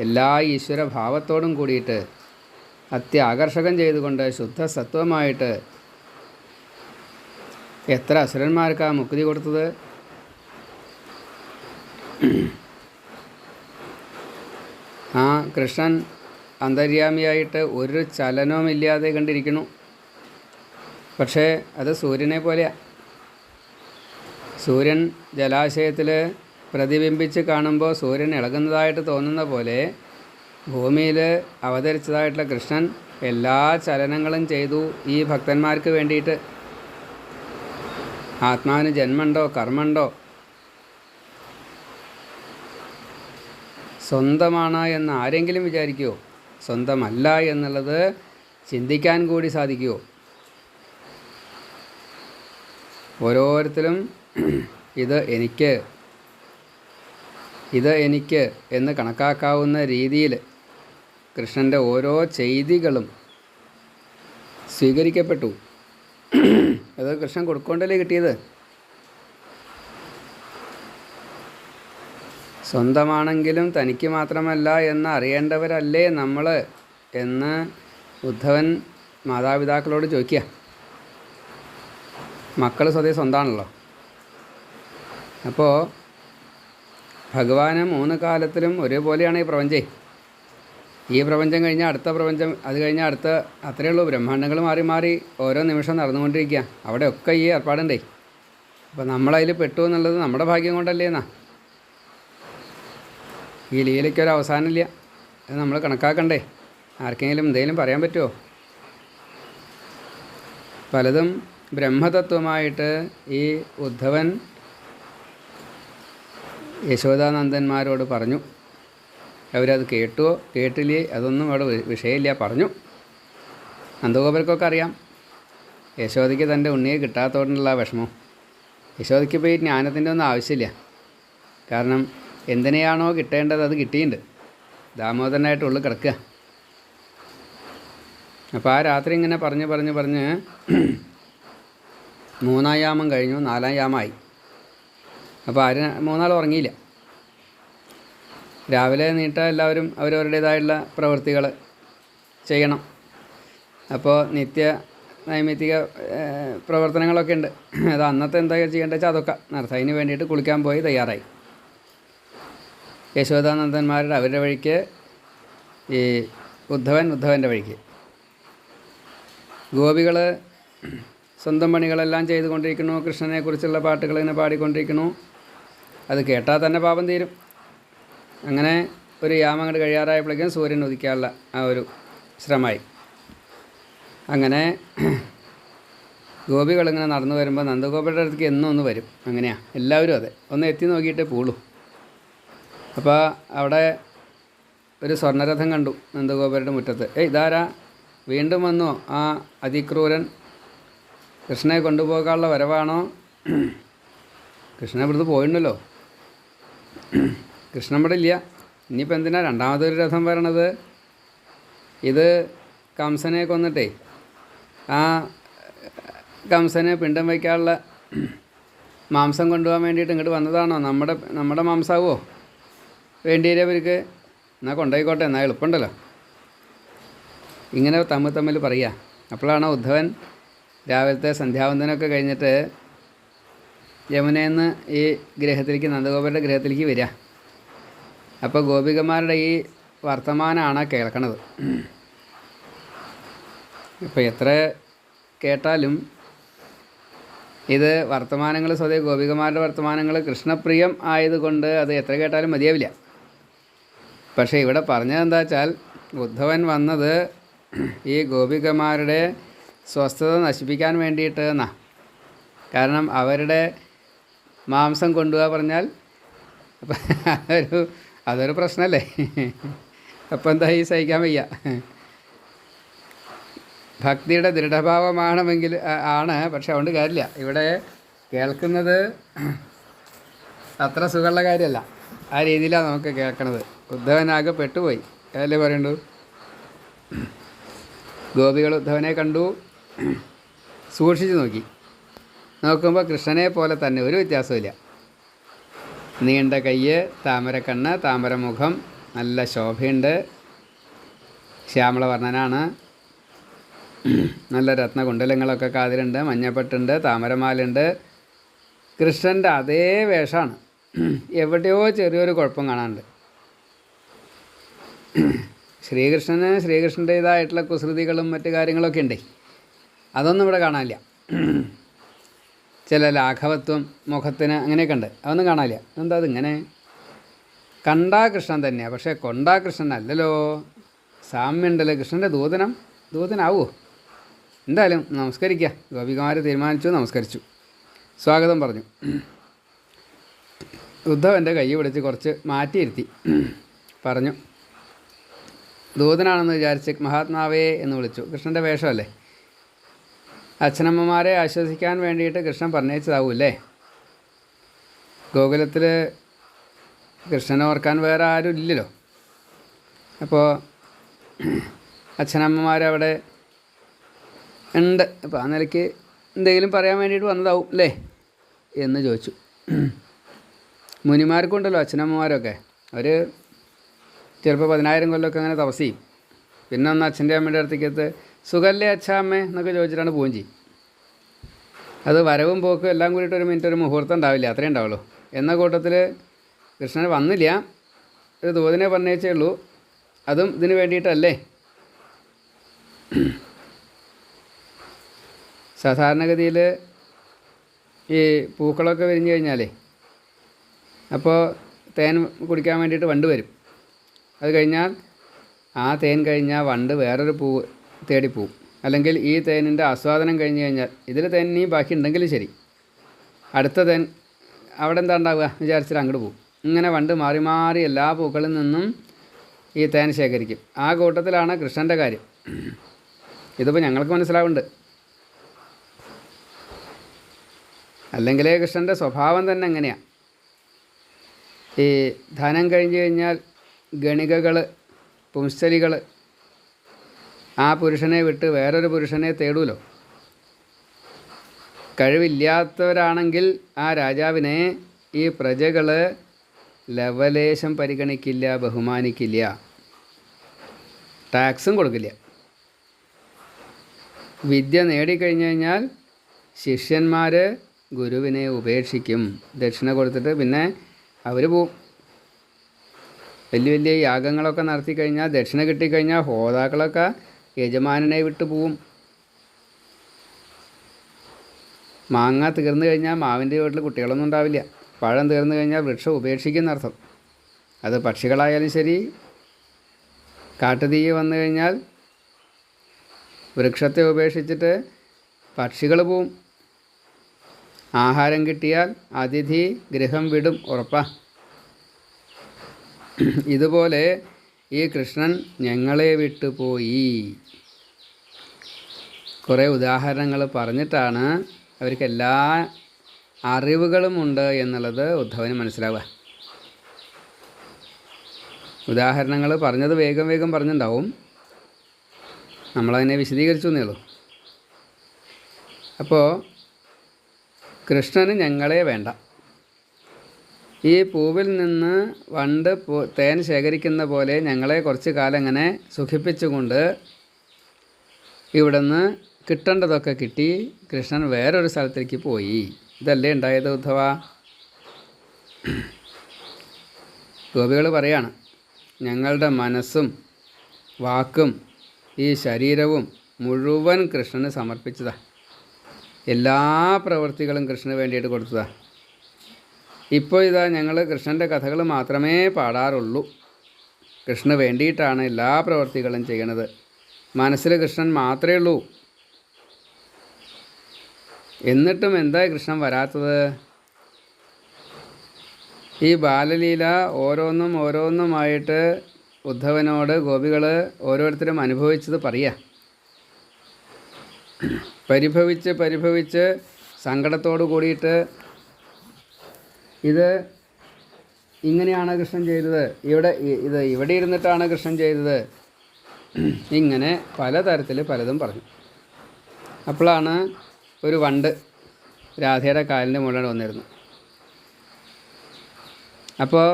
എല്ലാ ഈശ്വരഭാവത്തോടും കൂടിയിട്ട് അത്യാകർഷകം ചെയ്തുകൊണ്ട് ശുദ്ധസത്വമായിട്ട് എത്ര അസുരന്മാർക്കാണ് മുക്തി കൊടുത്തത്. ആ കൃഷ്ണൻ അന്തര്യാമിയായിട്ട് ഒരു ചലനവുമില്ലാതെ കണ്ടിരിക്കുന്നു. പക്ഷേ അത് സൂര്യനെ പോലെയാണ്. സൂര്യൻ ജലാശയത്തിൽ പ്രതിബിംബിച്ച് കാണുമ്പോൾ സൂര്യൻ ഇളകുന്നതായിട്ട് തോന്നുന്ന പോലെ ഭൂമിയിൽ അവതരിച്ചതായിട്ടുള്ള കൃഷ്ണൻ എല്ലാ ചലനങ്ങളും ചെയ്തു ഈ ഭക്തന്മാർക്ക് വേണ്ടിയിട്ട്. ആത്മാവിന് ജന്മമുണ്ടോ, കർമ്മമുണ്ടോ? സ്വന്തമാണ് എന്ന് ആരെങ്കിലും വിചാരിക്കുമോ? സ്വന്തമല്ല എന്നുള്ളത് ചിന്തിക്കാൻ കൂടി സാധിക്കുമോ? ഓരോരുത്തരും ഇത് എനിക്ക് എന്ന് കണക്കാക്കാവുന്ന രീതിയിൽ കൃഷ്ണൻ്റെ ഓരോ ചെയ്തികളും സ്വീകരിക്കപ്പെട്ടു. അത് കൃഷ്ണൻ കൊടുക്കൊണ്ടല്ലേ കിട്ടിയത്. സ്വന്തമാണെങ്കിലും തനിക്ക് മാത്രമല്ല എന്ന് അറിയേണ്ടവരല്ലേ നമ്മൾ എന്ന് ഉദ്ധവൻ മാതാപിതാക്കളോട് ചോദിക്കുക. മക്കൾ സ്വതേ സ്വന്തമാണല്ലോ. അപ്പോൾ ഭഗവാന് 3 കാലത്തിലും ഒരേപോലെയാണ് ഈ പ്രപഞ്ചം. ഈ പ്രപഞ്ചം കഴിഞ്ഞാൽ അടുത്ത പ്രപഞ്ചം, അത് കഴിഞ്ഞാൽ അടുത്ത, അത്രയേ ഉള്ളൂ. ബ്രഹ്മാണ്ടങ്ങൾ മാറി മാറി ഓരോ നിമിഷം നടന്നുകൊണ്ടിരിക്കുക. അവിടെയൊക്കെ ഈ ഏർപ്പാടുണ്ടേ. അപ്പോൾ നമ്മളതിൽ പെട്ടു എന്നുള്ളത് നമ്മുടെ ഭാഗ്യം കൊണ്ടല്ലേ എന്നാ. ഈ ലീലയ്ക്കൊരു അവസാനമില്ല. അത് നമ്മൾ കണക്കാക്കണ്ടേ? ആർക്കെങ്കിലും എന്തെങ്കിലും പറയാൻ പറ്റുമോ? പലതും ബ്രഹ്മതത്വമായിട്ട് ഈ ഉദ്ധവൻ യശോദാനന്ദന്മാരോട് പറഞ്ഞു. അവരത് കേട്ടോ കേട്ടില്ലേ അതൊന്നും അവിടെ വിഷയമില്ല, പറഞ്ഞു. നന്ദഗോപർക്കൊക്കെ അറിയാം യശോദയ്ക്ക് തൻ്റെ ഉണ്ണിയെ കിട്ടാത്തതുകൊണ്ടുള്ള വിഷമം. യശോദയ്ക്ക് ഇപ്പോൾ ഈ ജ്ഞാനത്തിൻ്റെ ഒന്നും ആവശ്യമില്ല. കാരണം എന്തിനെയാണോ കിട്ടേണ്ടത് അത് കിട്ടിയിട്ടുണ്ട്. ദാമോദരനായിട്ട് ഉള്ളിൽ കിടക്കുക. അപ്പോൾ ആ രാത്രി ഇങ്ങനെ പറഞ്ഞ് 3-ാം യാമം കഴിഞ്ഞു, 4-ാം യാമമായി. അപ്പോൾ മൂന്നാൾ ഉറങ്ങിയില്ല. രാവിലെ എല്ലാവരും അവരവരുടേതായുള്ള പ്രവൃത്തികൾ ചെയ്യണം. അപ്പോൾ നൈമിത്തിക പ്രവർത്തനങ്ങളൊക്കെ ഉണ്ട്. അത് അന്നത്തെ എന്താ ചെയ്യേണ്ടത് വെച്ചാൽ അതൊക്കെ നടത്താം. അതിന് വേണ്ടിയിട്ട് കുളിക്കാൻ പോയി തയ്യാറായി. യശോദാനന്ദന്മാരുടെ അവരുടെ വഴിക്ക്, ഈ ഉദ്ധവൻ്റെ വഴിക്ക്. ഗോപികൾ സ്വന്തം പണികളെല്ലാം ചെയ്തുകൊണ്ടിരിക്കുന്നു. കൃഷ്ണനെക്കുറിച്ചുള്ള പാട്ടുകൾ ഇങ്ങനെ പാടിക്കൊണ്ടിരിക്കുന്നു. അത് കേട്ടാൽ തന്നെ പാപം തീരും. അങ്ങനെ ഒരു യാമം അങ്ങോട്ട് കഴിയാറായപ്പോഴേക്കും സൂര്യൻ ഉദിക്കാനുള്ള ആ ഒരു ശ്രമമായി. അങ്ങനെ ഗോപികളിങ്ങനെ നടന്നു വരുമ്പോൾ നന്ദഗോപരുടെ അടുത്തേക്ക് എന്നും ഒന്ന് വരും. അങ്ങനെയാണ് എല്ലാവരും. അതെ, ഒന്ന് എത്തി നോക്കിയിട്ട് പൂളൂ. അപ്പോൾ അവിടെ ഒരു സ്വർണ്ണരഥം കണ്ടു നന്ദഗോപരുടെ മുറ്റത്ത്. ഇതാരാ? വീണ്ടും വന്നോ ആ അതിക്രൂരൻ? കൃഷ്ണനെ കൊണ്ടുപോകാനുള്ള വരവാണോ കൃഷ്ണൻ ഇവിടുന്ന് പോയിട്ടുണ്ടല്ലോ. കൃഷ്ണൻ ഇവിടെ ഇല്ല. ഇനിയിപ്പോൾ എന്തിനാ രണ്ടാമതൊരു രഥം വരണത്? ഇത് കംസനെ കൊന്നിട്ടേ ആ കംസന് പിണ്ടം വയ്ക്കാനുള്ള മാംസം കൊണ്ടുപോകാൻ വേണ്ടിയിട്ട് ഇങ്ങോട്ട് വന്നതാണോ? നമ്മുടെ മാംസാവോ വേണ്ടിയില്ലേ അവർക്ക്? എന്നാൽ കൊണ്ടുപോയിക്കോട്ടെ, എന്നാൽ എളുപ്പമുണ്ടല്ലോ. ഇങ്ങനെ തമ്മിൽ പറയുക. അപ്പോഴാണ് ഉദ്ധവൻ രാവിലത്തെ സന്ധ്യാവന്തനമൊക്കെ കഴിഞ്ഞിട്ട് യമുനയിൽ ഈ ഗൃഹത്തിലേക്ക്, നന്ദഗോപരുടെ ഗൃഹത്തിലേക്ക് വരിക. അപ്പോൾ ഗോപികമാരുടെ ഈ വർത്തമാനമാണ് കേൾക്കണത്. ഇപ്പോൾ എത്ര കേട്ടാലും ഇത് വർത്തമാനങ്ങൾ, സ്വതേ ഗോപികമാരുടെ വർത്തമാനങ്ങൾ കൃഷ്ണപ്രിയം ആയതുകൊണ്ട് അത് എത്ര കേട്ടാലും മതിയാവില്ല. പക്ഷേ ഇവിടെ പറഞ്ഞത് എന്താ വെച്ചാൽ, ഉദ്ധവൻ വന്നത് ഈ ഗോപികമാരുടെ സ്വസ്ഥത നശിപ്പിക്കാൻ വേണ്ടിയിട്ട് എന്നാ. കാരണം അവരുടെ മാംസം കൊണ്ടുപോകാൻ പറഞ്ഞാൽ അതൊരു പ്രശ്നമല്ലേ. അപ്പം എന്താ ഈ സഹിക്കാൻ വയ്യ. ഭക്തിയുടെ ദൃഢഭാവമാണെങ്കിൽ ആണ്, പക്ഷെ അതുകൊണ്ട് കാര്യമില്ല. ഇവിടെ കേൾക്കുന്നത് അത്ര സുഖമുള്ള കാര്യമല്ല. ആ രീതിയിലാണ് നമുക്ക് കേൾക്കണത്. ഉദ്ധവനാകെ പെട്ടുപോയി അല്ലേ പറയണ്ടു. ഗോപികൾ ഉദ്ധവനെ കണ്ടു, സൂക്ഷിച്ച് നോക്കുമ്പോൾ കൃഷ്ണനെ പോലെ തന്നെ, ഒരു വ്യത്യാസമില്ല. നീണ്ട കയ്യ്, താമരക്കണ്ണ്, താമരമുഖം, നല്ല ശോഭയുണ്ട്, ശ്യാമളവർണ്ണനാണ്, നല്ല രത്നകുണ്ടലങ്ങളൊക്കെ കാതിലുണ്ട്, മഞ്ഞപ്പെട്ടുണ്ട്, താമരമാലുണ്ട്. കൃഷ്ണൻ്റെ അതേ വേഷമാണ്. എവിടെയോ ചെറിയൊരു കുഴപ്പം കാണാനുണ്ട്. ശ്രീകൃഷ്ണൻ്റേതായിട്ടുള്ള കുസൃതികളും മറ്റു കാര്യങ്ങളൊക്കെ ഉണ്ട്. അതൊന്നും ഇവിടെ കാണാനില്ല. ചില ലാഘവത്വം മുഖത്തിന് അങ്ങനെയൊക്കെ ഉണ്ട്, അതൊന്നും കാണാനില്ല. എന്താ അതിങ്ങനെ? കണ്ടാ കൃഷ്ണൻ തന്നെയാണ്, പക്ഷേ കൊണ്ടാ കൃഷ്ണൻ അല്ലല്ലോ. സാമ്യമുണ്ടല്ലോ. കൃഷ്ണൻ്റെ ദൂതനാവോ? എന്തായാലും നമസ്കരിക്കുക. ഗോപികമാർ തീരുമാനിച്ചു, നമസ്കരിച്ചു, സ്വാഗതം പറഞ്ഞു. ഉദ്ധവൻ്റെ കൈ പിടിച്ച് കുറച്ച് മാറ്റിയിരുത്തി പറഞ്ഞു, ദൂതനാണെന്ന് വിചാരിച്ച് മഹാത്മാവേ എന്ന് വിളിച്ചു. കൃഷ്ണൻ്റെ വേഷമല്ലേ. അച്ഛനമ്മമാരെ ആശ്വസിക്കാൻ വേണ്ടിയിട്ട് കൃഷ്ണൻ പറഞ്ഞേച്ചതാവൂല്ലേ. ഗോകുലത്തിൽ കൃഷ്ണനെ ഓർക്കാൻ വേറെ ആരും ഇല്ലല്ലോ. അപ്പോൾ അച്ഛനമ്മമാരവിടെ ഉണ്ട്. അപ്പോൾ ആ നിലയ്ക്ക് എന്തെങ്കിലും പറയാൻ വേണ്ടിയിട്ട് വന്നതാവും അല്ലേ എന്ന് ചോദിച്ചു. മുനിമാർക്കുണ്ടല്ലോ അച്ഛനമ്മമാരൊക്കെ. അവർ ചിലപ്പോൾ 10,000 കൊല്ലമൊക്കെ അങ്ങനെ തപസ് ചെയ്യും. പിന്നെ ഒന്ന് അച്ഛൻ്റെ അമ്മയുടെ അടുത്തേക്കത്ത് സുഖല്ലേ അച്ഛാ അമ്മേ എന്നൊക്കെ ചോദിച്ചിട്ടാണ് പോവുകയും ചെയ്യും. അത് വരവും പോക്കും എല്ലാം കൂടിയിട്ട് ഒരു മിനിറ്റ്, ഒരു മുഹൂർത്തം ഉണ്ടാവില്ല, അത്രയേ ഉണ്ടാവുള്ളൂ. എന്ന കൂട്ടത്തിൽ കൃഷ്ണൻ വന്നില്ല, ഒരു ദൂതനെ പറഞ്ഞേച്ചേ ഉള്ളൂ. അതും ഇതിന് വേണ്ടിയിട്ടല്ലേ. സാധാരണഗതിയിൽ ഈ പൂക്കളൊക്കെ വിരിഞ്ഞു കഴിഞ്ഞാലേ അപ്പോൾ തേൻ കുടിക്കാൻ വേണ്ടിയിട്ട് വണ്ട് വരും. അത് കഴിഞ്ഞാൽ ആ തേൻ കഴിഞ്ഞാൽ വണ്ട് വേറൊരു പൂവ് തേടിപ്പോവും. അല്ലെങ്കിൽ ഈ തേനിൻ്റെ ആസ്വാദനം കഴിഞ്ഞ് കഴിഞ്ഞാൽ ഇതിൽ തേൻ ഇനി ബാക്കി ഉണ്ടെങ്കിലും ശരി, അടുത്ത തേൻ അവിടെ എന്താ ഉണ്ടാവുക വിചാരിച്ചിട്ട് അങ്ങോട്ട് പോകും. ഇങ്ങനെ വണ്ട് മാറി മാറി എല്ലാ പൂക്കളിൽ നിന്നും ഈ തേൻ ശേഖരിക്കും. ആ കൂട്ടത്തിലാണ് കൃഷ്ണൻ്റെ കാര്യം. ഇതിപ്പോൾ ഞങ്ങൾക്ക് മനസ്സിലാവുന്നുണ്ട്. അല്ലെങ്കിലേ കൃഷ്ണൻ്റെ സ്വഭാവം തന്നെ എങ്ങനെയാണ്. ഈ ധനം കഴിഞ്ഞ് കഴിഞ്ഞാൽ ഗണികകൾ, പുംസ്ഥലികൾ ആ പുരുഷനെ വിട്ട് വേറൊരു പുരുഷനെ തേടുമല്ലോ. കഴിവില്ലാത്തവരാണെങ്കിൽ ആ രാജാവിനെ ഈ പ്രജകൾ ലവലേശം പരിഗണിക്കില്ല, ബഹുമാനിക്കില്ല, ടാക്സും കൊടുക്കില്ല. വിദ്യ നേടിക്കഴിഞ്ഞു കഴിഞ്ഞാൽ ശിഷ്യന്മാർ ഗുരുവിനെ ഉപേക്ഷിക്കും. ദക്ഷിണ കൊടുത്തിട്ട് പിന്നെ അവർ പോവും. വലിയ വലിയ യാഗങ്ങളൊക്കെ നടത്തി കഴിഞ്ഞാൽ, ദക്ഷിണ കിട്ടിക്കഴിഞ്ഞാൽ ഹോതാക്കളൊക്കെ യജമാനനെ വിട്ടു പോവും. മാങ്ങ തീർന്നു കഴിഞ്ഞാൽ മാവിൻ്റെ വീട്ടിൽ കുട്ടികളൊന്നും ഉണ്ടാവില്ല. പഴം തീർന്നു കഴിഞ്ഞാൽ വൃക്ഷം ഉപേക്ഷിക്കുന്നർത്ഥം. അത് പക്ഷികളായാലും ശരി, കാട്ടുതീ വന്നു കഴിഞ്ഞാൽ വൃക്ഷത്തെ ഉപേക്ഷിച്ചിട്ട് പക്ഷികൾ പോവും. ആഹാരം കിട്ടിയാൽ അതിഥി ഗൃഹം വിടും, ഉറപ്പാ. ഇതുപോലെ ഈ കൃഷ്ണൻ ഞങ്ങളെ വിട്ടുപോയി. കുറേ ഉദാഹരണങ്ങൾ പറഞ്ഞിട്ടാണ് അവർക്ക് എല്ലാ അറിവുകളുമുണ്ട് എന്നുള്ളത് ഉദ്ധവന് മനസ്സിലാവുക. ഉദാഹരണങ്ങൾ പറഞ്ഞത് വേഗം വേഗം പറഞ്ഞിട്ടുണ്ടാവും, നമ്മളതിനെ വിശദീകരിച്ചു എന്നേ ഉള്ളൂ. അപ്പോൾ കൃഷ്ണന് ഞങ്ങളെ വേണ്ട. ഈ പൂവിൽ നിന്ന് വണ്ട് തേൻ ശേഖരിക്കുന്ന പോലെ ഞങ്ങളെ കുറച്ച് കാലം ഇങ്ങനെ സുഖിപ്പിച്ചുകൊണ്ട് ഇവിടുന്ന് കിട്ടേണ്ടതൊക്കെ കിട്ടി കൃഷ്ണൻ വേറൊരു സ്ഥലത്തേക്ക് പോയി. ഇതല്ലേ ഉണ്ടായത് ഉദ്ധവ? ഗോപികൾ പറയാണ്, ഞങ്ങളുടെ മനസ്സും വാക്കും ഈ ശരീരവും മുഴുവൻ കൃഷ്ണന് സമർപ്പിച്ചതാ. എല്ലാ പ്രവൃത്തികളും കൃഷ്ണന് വേണ്ടിയിട്ട് കൊടുത്തതാ. ഇപ്പോൾ ഇതാ ഞങ്ങൾ കൃഷ്ണൻ്റെ കഥകൾ മാത്രമേ പാടാറുള്ളൂ. കൃഷ്ണന് വേണ്ടിയിട്ടാണ് എല്ലാ പ്രവൃത്തികളും ചെയ്യണത്. മനസ്സിൽ കൃഷ്ണൻ മാത്രമേ ഉള്ളൂ. എന്നിട്ടും എന്താ കൃഷ്ണൻ വരാത്തത്? ഈ ബാലലീല ഓരോന്നുമായിട്ട് ഉദ്ധവനോട് ഗോപികൾ ഓരോരുത്തരും അനുഭവിച്ചത് പറയുക. പരിഭവിച്ച് സങ്കടത്തോട് കൂടിയിട്ട് ഇത് ഇങ്ങനെയാണ് കൃഷ്ണൻ ചെയ്തത്, ഇവിടെ ഇരുന്നിട്ടാണ് കൃഷ്ണൻ ചെയ്തത്, ഇങ്ങനെ പലതരത്തിൽ പലതും പറഞ്ഞു. അപ്പോഴാണ് ഒരു വണ്ട് രാധയുടെ കാലിൻ്റെ മുകളിൽ വന്നിരുന്നു. അപ്പോൾ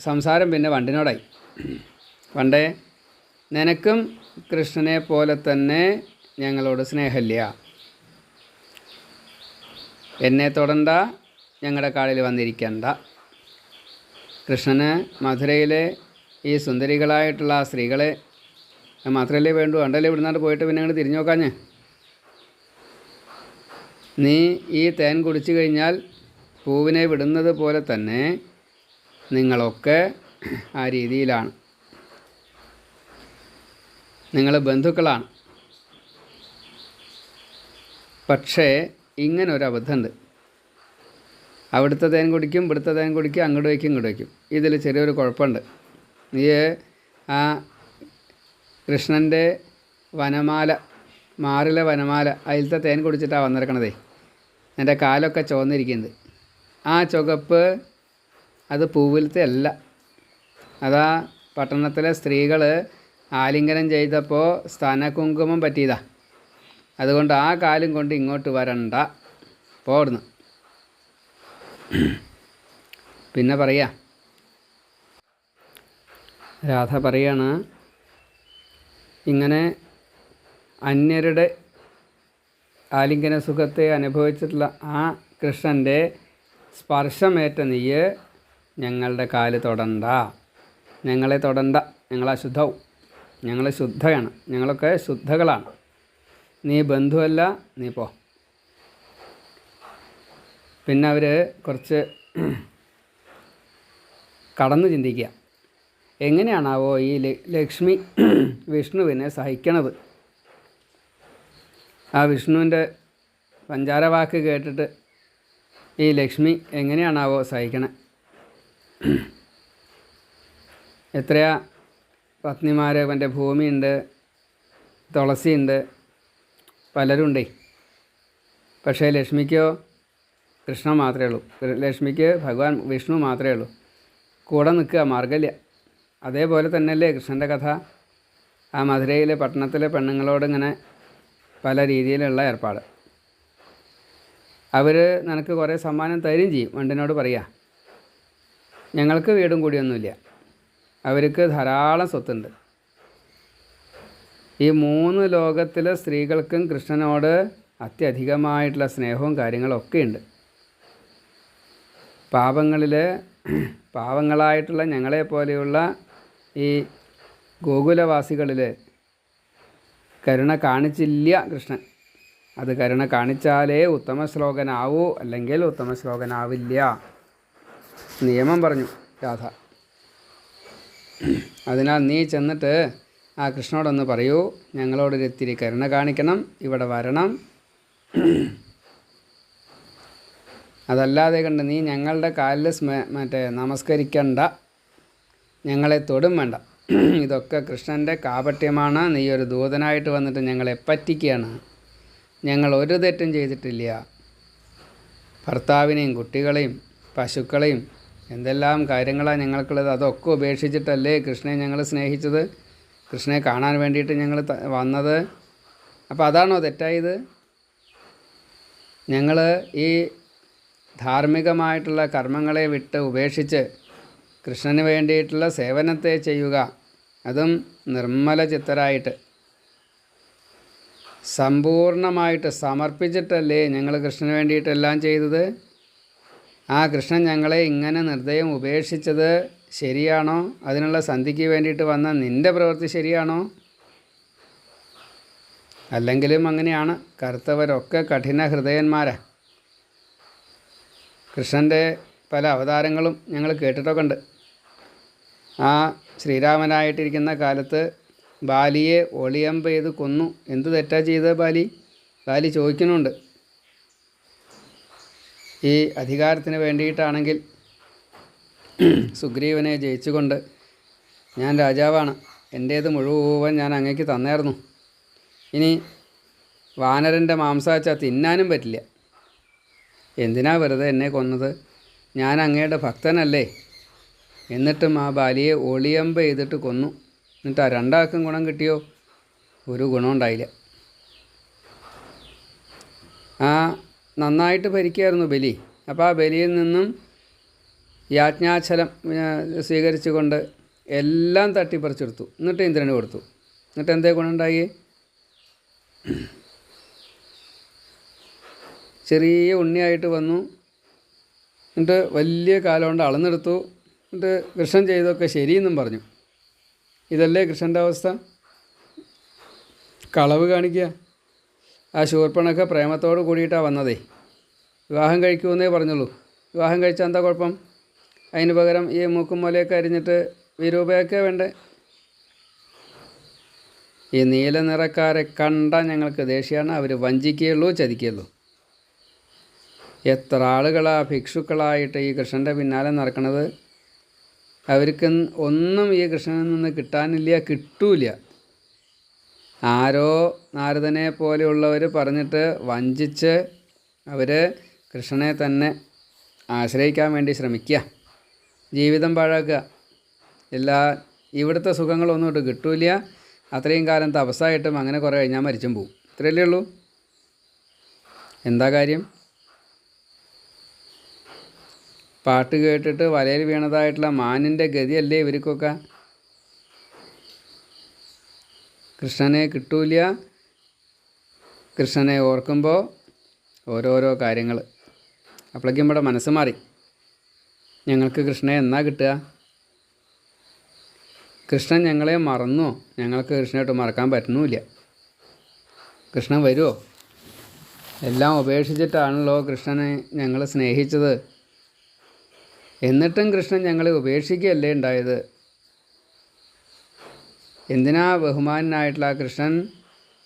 സംസാരം പിന്നെ വണ്ടിനോടായി. വണ്ടേ, നിനക്കും കൃഷ്ണനെ പോലെ തന്നെ ഞങ്ങളോട് സ്നേഹമില്ല. എന്നെ തൊടണ്ട, ഞങ്ങളുടെ കാലിൽ വന്നിരിക്കണ്ട. കൃഷ്ണന് മധുരയിലെ ഈ സുന്ദരികളായിട്ടുള്ള ആ സ്ത്രീകളെ മാത്രമല്ലേ വേണ്ടു, കണ്ടല്ലേ ഇവിടുന്നാണ്ട് പോയിട്ട് പിന്നെ അങ്ങോട്ട് തിരിഞ്ഞു നോക്കാഞ്ഞ്. നീ ഈ തേൻ കുടിച്ചു കഴിഞ്ഞാൽ പൂവിനെ വിടുന്നത് പോലെ തന്നെ നിങ്ങളൊക്കെ ആ രീതിയിലാണ്. നിങ്ങൾ ബന്ധുക്കളാണ്. പക്ഷേ ഇങ്ങനൊരു അബദ്ധമുണ്ട്. അവിടുത്തെ തേൻ കുടിക്കും, ഇവിടുത്തെ തേൻ കുടിക്കും, അങ്ങോട്ട് വയ്ക്കും, ഇങ്ങോട്ട് വയ്ക്കും. ഇതിൽ ചെറിയൊരു കുഴപ്പമുണ്ട്. നീ ആ കൃഷ്ണൻ്റെ വനമാല, മാറിലെ വനമാല, അതിലത്തെ തേൻ കുടിച്ചിട്ടാണ് വന്നിരിക്കണതേ. എൻ്റെ കാലൊക്കെ ചുവന്നിരിക്കുന്നത്. ആ ചുവപ്പ് അത് പൂവിലത്തെ അല്ല. അതാ പട്ടണത്തിലെ സ്ത്രീകൾ ആലിംഗനം ചെയ്തപ്പോൾ സ്തനകുങ്കുമം പറ്റിയതാ. അതുകൊണ്ട് ആ കാലും കൊണ്ട് ഇങ്ങോട്ട് വരണ്ട, പോടുന്നു. പിന്നെ പറയാ, രാധ പറയാണ്, ഇങ്ങനെ അന്യരുടെ ആലിംഗന സുഖത്തെ അനുഭവിച്ചിട്ടുള്ള ആ കൃഷ്ണൻ്റെ സ്പർശമേറ്റ നീയ് ഞങ്ങളുടെ കാല് തൊടണ്ട, ഞങ്ങളെ തൊടണ്ട, ഞങ്ങൾ അശുദ്ധവും, ഞങ്ങൾ ശുദ്ധയാണ്, ഞങ്ങളൊക്കെ ശുദ്ധകളാണ്. നീ ബന്ധുവല്ല, നീ പോ. പിന്നെ അവർ കുറച്ച് കടന്നു ചിന്തിക്കുക, എങ്ങനെയാണാവോ ഈ ലക്ഷ്മി വിഷ്ണുവിനെ സഹിക്കണത്? ആ വിഷ്ണുവിൻ്റെ പഞ്ചാരവാക്ക് കേട്ടിട്ട് ഈ ലക്ഷ്മി എങ്ങനെയാണാവോ സഹിക്കണേ? എത്രയാ പത്നിമാർ, അവൻ്റെ ഭൂമിയുണ്ട്, തുളസിയുണ്ട്, പലരുണ്ടേ. പക്ഷേ ലക്ഷ്മിക്കോ കൃഷ്ണൻ മാത്രമേ ഉള്ളൂ. ലക്ഷ്മിക്ക് ഭഗവാൻ വിഷ്ണു മാത്രമേ ഉള്ളൂ. കൂടെ നിൽക്കുക, മാർഗമില്ല. അതേപോലെ തന്നെയല്ലേ കൃഷ്ണൻ്റെ കഥ. ആ മധുരയിലെ പട്ടണത്തിലെ പെണ്ണുങ്ങളോട് ഇങ്ങനെ പല രീതിയിലുള്ള ഏർപ്പാട്. അവർ നിനക്ക് കുറേ സമ്മാനം തരും ചെയ്യും. വണ്ടിനോട് പറയുക, ഞങ്ങൾക്ക് വീടും കൂടിയൊന്നുമില്ല, അവർക്ക് ധാരാളം സ്വത്തുണ്ട്. ഈ 3 ലോകത്തിലെ സ്ത്രീകൾക്കും കൃഷ്ണനോട് അത്യധികമായിട്ടുള്ള സ്നേഹവും കാര്യങ്ങളൊക്കെ ഉണ്ട്. പാവങ്ങളായിട്ടുള്ള ഞങ്ങളെപ്പോലെയുള്ള ഈ ഗോകുലവാസികളിൽ കരുണ കാണിച്ചില്ല കൃഷ്ണൻ. അത് കരുണ കാണിച്ചാലേ ഉത്തമ ശ്ലോകനാവൂ, അല്ലെങ്കിൽ ഉത്തമ ശ്ലോകനാവില്ല. നിയമം പറഞ്ഞു രാധ. അതിനാൽ നീ ചെന്നിട്ട് ആ കൃഷ്ണനോടൊന്ന് പറയൂ, ഞങ്ങളോടൊരിത്തിരി കരുണ കാണിക്കണം, ഇവിടെ വരണം. അതല്ലാതെ കണ്ട് നീ ഞങ്ങളുടെ കാലിൽ നമസ്കരിക്കണ്ട, ഞങ്ങളെ തൊടും വേണ്ട. ഇതൊക്കെ കൃഷ്ണൻ്റെ കാപട്യമാണ്. നീ ഒരു ദൂതനായിട്ട് വന്നിട്ട് ഞങ്ങളെ പറ്റിക്കുകയാണ്. ഞങ്ങൾ ഒരു തെറ്റും ചെയ്തിട്ടില്ല. ഭർത്താവിനെയും കുട്ടികളെയും പശുക്കളെയും എന്തെല്ലാം കാര്യങ്ങളാണ് ഞങ്ങൾക്കുള്ളത്. അതൊക്കെ ഉപേക്ഷിച്ചിട്ടല്ലേ കൃഷ്ണനെ ഞങ്ങൾ സ്നേഹിച്ചത്, കൃഷ്ണനെ കാണാൻ വേണ്ടിയിട്ട് ഞങ്ങൾ വന്നത്. അപ്പോൾ അതാണോ തെറ്റായത്? ഞങ്ങൾ ഈ ധാർമ്മികമായിട്ടുള്ള കർമ്മങ്ങളെ വിട്ട് ഉപേക്ഷിച്ച് കൃഷ്ണന് വേണ്ടിയിട്ടുള്ള സേവനത്തെ ചെയ്യുക, അതും നിർമ്മല ചിത്തരായിട്ട് സമ്പൂർണമായിട്ട് സമർപ്പിച്ചിട്ടല്ലേ ഞങ്ങൾ കൃഷ്ണന് വേണ്ടിയിട്ടെല്ലാം ചെയ്തത്. ആ കൃഷ്ണൻ ഞങ്ങളെ ഇങ്ങനെ നിർദ്ദയം ഉപേക്ഷിച്ചത് ശരിയാണോ? അതിനുള്ള സന്ധിക്ക് വേണ്ടിയിട്ട് വന്ന നിൻ്റെ പ്രവൃത്തി ശരിയാണോ? അല്ലെങ്കിലും അങ്ങനെയാണ്. കറുത്തവരൊക്കെ കഠിന ഹൃദയന്മാരാണ്. കൃഷ്ണൻ്റെ പല അവതാരങ്ങളും ഞങ്ങൾ കേട്ടിട്ടൊക്കെ ഉണ്ട്. ആ ശ്രീരാമനായിട്ടിരിക്കുന്ന കാലത്ത് ബാലിയെ ഒളിയമ്പ് ചെയ്ത് കൊന്നു. എന്ത് തെറ്റാ ചെയ്തത് ബാലി ചോദിക്കുന്നുണ്ട്. ഈ അധികാരത്തിന് വേണ്ടിയിട്ടാണെങ്കിൽ സുഗ്രീവനെ ജയിച്ചുകൊണ്ട് ഞാൻ രാജാവാണ്, എൻ്റേത് മുഴുവൻ ഞാൻ അങ്ങേക്ക് തന്നായിരുന്നു, ഇനി വാനരൻ്റെ മാംസാച്ച തിന്നാനും പറ്റില്ല, എന്തിനാ വെറുതെ എന്നെ കൊന്നത്, ഞാൻ അങ്ങയുടെ ഭക്തനല്ലേ. എന്നിട്ടും ആ ബാലിയെ ഒളിയമ്പ് ചെയ്തിട്ട് കൊന്നു. എന്നിട്ട് ആ രണ്ടാൾക്കും ഗുണം കിട്ടിയോ? ഒരു ഗുണം ഉണ്ടായില്ല. ആ നന്നായിട്ട് ഭരിക്കുമായിരുന്നു ബലി. അപ്പോൾ ആ ബലിയിൽ നിന്നും യാജ്ഞാചലം സ്വീകരിച്ചുകൊണ്ട് എല്ലാം തട്ടിപ്പറിച്ചെടുത്തു. എന്നിട്ട് ഇന്ദ്രന് കൊടുത്തു. എന്നിട്ട് എന്തേ ഗുണമുണ്ടായി? ചെറിയ ഉണ്ണിയായിട്ട് വന്നു. എന്നിട്ട് വലിയ കാലം കൊണ്ട് അളന്നെടുത്തു. എന്നിട്ട് കൃഷ്ണൻ ചെയ്തൊക്കെ ശരിയെന്നും പറഞ്ഞു. ഇതല്ലേ കൃഷ്ണൻ്റെ അവസ്ഥ? കളവ് കാണിക്കുക. ആ ശൂർപ്പണഖ പ്രേമത്തോട് കൂടിയിട്ടാണ് വന്നതേ. വിവാഹം കഴിക്കുമെന്നേ പറഞ്ഞുള്ളൂ. വിവാഹം കഴിച്ചാൽ എന്താ കുഴപ്പം? അതിന് പകരം ഈ മൂക്കും മുലയൊക്കെ അരിഞ്ഞിട്ട് വിരൂപയൊക്കെ വേണ്ടേ? ഈ നീല നിറക്കാരെ കണ്ടാൽ ഞങ്ങൾക്ക് ദേഷ്യമാണ്. അവർ വഞ്ചിക്കുകയുള്ളൂ, ചതിക്കുകയുള്ളൂ. എത്ര ആളുകളാണ് ഭിക്ഷുക്കളായിട്ട് ഈ കൃഷ്ണൻ്റെ പിന്നാലെ നടക്കുന്നത്. അവർക്ക് ഒന്നും ഈ കൃഷ്ണനിൽ നിന്ന് കിട്ടാനില്ല, കിട്ടൂല. ആരോ നാരദനെ പോലെയുള്ളവർ പറഞ്ഞിട്ട് വഞ്ചിച്ച് അവർ കൃഷ്ണനെ തന്നെ ആശ്രയിക്കാൻ വേണ്ടി ശ്രമിക്കുക, ജീവിതം പാഴാക്കുക. ഇവിടുത്തെ സുഖങ്ങളൊന്നും ഇട്ട് കിട്ടൂല. അത്രയും കാലം തപസ്സായിട്ടും അങ്ങനെ കുറേ കഴിഞ്ഞാൽ മരിച്ചും പോവും. ഇത്രയല്ലേ ഉള്ളൂ. എന്താ കാര്യം? പാട്ട് കേട്ടിട്ട് വലയിൽ വീണതായിട്ടുള്ള മാനിൻ്റെ ഗതിയല്ലേ ഇവർക്കൊക്കെ. കൃഷ്ണനെ കിട്ടൂല. കൃഷ്ണനെ ഓർക്കുമ്പോൾ ഓരോരോ കാര്യങ്ങൾ. അപ്പോഴേക്കും ഇവിടെ മനസ്സ് മാറി. ഞങ്ങൾക്ക് കൃഷ്ണനെ എന്നാ കിട്ടുക? കൃഷ്ണൻ ഞങ്ങളെ മറന്നോ? ഞങ്ങൾക്ക് കൃഷ്ണനായിട്ട് മറക്കാൻ പറ്റുന്നുമില്ല. കൃഷ്ണൻ വരുമോ? എല്ലാം ഉപേക്ഷിച്ചിട്ടാണല്ലോ കൃഷ്ണനെ ഞങ്ങൾ സ്നേഹിച്ചത്. എന്നിട്ടും കൃഷ്ണൻ ഞങ്ങളെ ഉപേക്ഷിക്കുകയല്ലേ ഉണ്ടായത്. എന്തിനാ ബഹുമാനായിട്ടുള്ള കൃഷ്ണൻ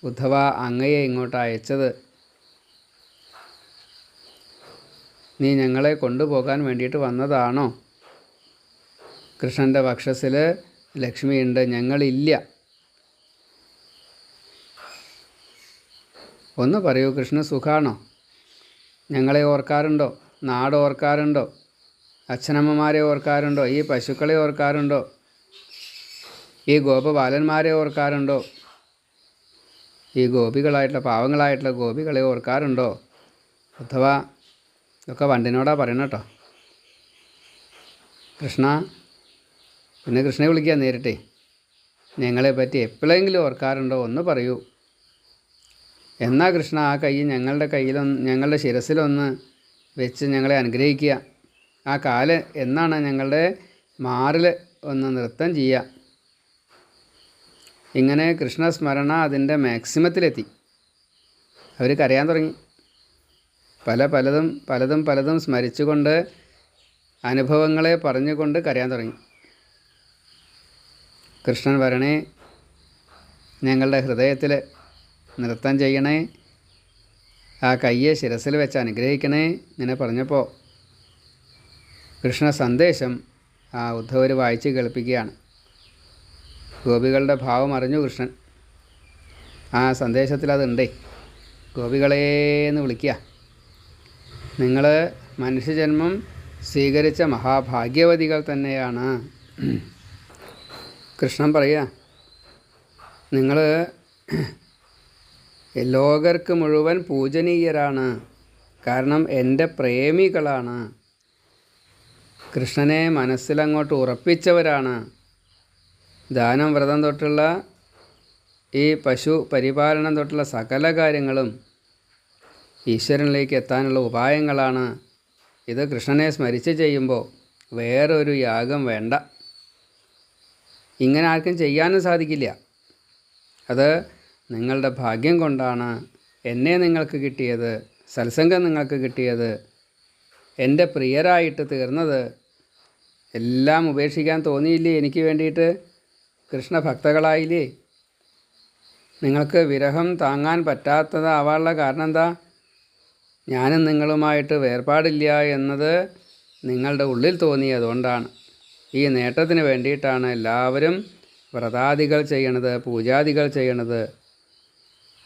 ഉദ്ധവ അങ്ങയെ ഇങ്ങോട്ട് അയച്ചത്? നീ ഞങ്ങളെ കൊണ്ടുപോകാൻ വേണ്ടിയിട്ട് വന്നതാണോ? കൃഷ്ണൻ്റെ വക്ഷസ്സിൽ ലക്ഷ്മിയുണ്ട്, ഞങ്ങളില്ല. ഒന്ന് പറയൂ, കൃഷ്ണ സുഖാണോ? ഞങ്ങളെ ഓർക്കാറുണ്ടോ? നാട് ഓർക്കാറുണ്ടോ? അച്ഛനമ്മമാരെ ഓർക്കാറുണ്ടോ? ഈ പശുക്കളെ ഓർക്കാറുണ്ടോ? ഈ ഗോപബാലന്മാരെ ഓർക്കാറുണ്ടോ? ഈ ഗോപികളായിട്ടുള്ള പാവങ്ങളായിട്ടുള്ള ഗോപികളെ ഓർക്കാറുണ്ടോ? അഥവാ ഇതൊക്കെ വണ്ടിനോടാ പറയണം കേട്ടോ. കൃഷ്ണ, പിന്നെ കൃഷ്ണനെ വിളിക്കുക നേരിട്ടേ. ഞങ്ങളെ പറ്റി എപ്പോഴെങ്കിലും ഓർക്കാറുണ്ടോ? ഒന്ന് പറയൂ. എന്നാ കൃഷ്ണ ആ കൈ ഞങ്ങളുടെ ശിരസിലൊന്ന് വെച്ച് ഞങ്ങളെ അനുഗ്രഹിക്കുക. ആ കാല് എന്നാണ് ഞങ്ങളുടെ മാറിൽ ഒന്ന് നൃത്തം ചെയ്യുക. ഇങ്ങനെ കൃഷ്ണസ്മരണ അതിൻ്റെ മാക്സിമത്തിലെത്തി. അവർ കരയാൻ തുടങ്ങി. പലതും സ്മരിച്ചുകൊണ്ട് അനുഭവങ്ങളെ പറഞ്ഞുകൊണ്ട് കരയാൻ തുടങ്ങി. കൃഷ്ണൻ വരണേ, ഞങ്ങളുടെ ഹൃദയത്തിൽ നൃത്തം ചെയ്യണേ, ആ കയ്യെ ശിരസിൽ വെച്ച് അനുഗ്രഹിക്കണേ ഇങ്ങനെ പറഞ്ഞപ്പോൾ കൃഷ്ണ സന്ദേശം ആ ഉദ്ധവർ വായിച്ച് കേൾപ്പിക്കുകയാണ്. ഗോപികളുടെ ഭാവം അറിഞ്ഞു കൃഷ്ണൻ. ആ സന്ദേശത്തിൽ അതുണ്ടേ. ഗോപികളേന്ന് വിളിക്കുക. നിങ്ങൾ മനുഷ്യജന്മം സ്വീകരിച്ച മഹാഭാഗ്യവതികൾ തന്നെയാണ്. കൃഷ്ണൻ പറയുക, നിങ്ങൾ ലോകർക്ക് മുഴുവൻ പൂജനീയരാണ്. കാരണം എൻ്റെ പ്രേമികളാണ്, കൃഷ്ണനെ മനസ്സിലങ്ങോട്ട് ഉറപ്പിച്ചവരാണ്. ദാനം, വ്രതം തൊട്ടുള്ള ഈ പശു പരിപാലനം തൊട്ടുള്ള സകല കാര്യങ്ങളും ഈശ്വരനിലേക്ക് എത്താനുള്ള ഉപായങ്ങളാണ്. ഇത് കൃഷ്ണനെ സ്മരിച്ച് ചെയ്യുമ്പോൾ വേറൊരു യാഗം വേണ്ട. ഇങ്ങനെ ആർക്കും ചെയ്യാനും സാധിക്കില്ല. അത് നിങ്ങളുടെ ഭാഗ്യം കൊണ്ടാണ് എന്നെ നിങ്ങൾക്ക് കിട്ടിയത്, സത്സംഗം നിങ്ങൾക്ക് കിട്ടിയത്, എൻ്റെ പ്രിയരായിട്ട് തീർന്നത്. എല്ലാം ഉപേക്ഷിക്കാൻ തോന്നിയില്ലേ എനിക്ക് വേണ്ടിയിട്ട്? കൃഷ്ണഭക്തകളായില്ലേ? നിങ്ങൾക്ക് വിരഹം താങ്ങാൻ പറ്റാത്തതാവാനുള്ള കാരണം എന്താ? ഞാനും നിങ്ങളുമായിട്ട് വേർപാടില്ല എന്നത് നിങ്ങളുടെ ഉള്ളിൽ തോന്നിയതുകൊണ്ടാണ്. ഈ നേട്ടത്തിന് വേണ്ടിയിട്ടാണ് എല്ലാവരും വ്രതാദികൾ ചെയ്യണത്, പൂജാദികൾ ചെയ്യണത്.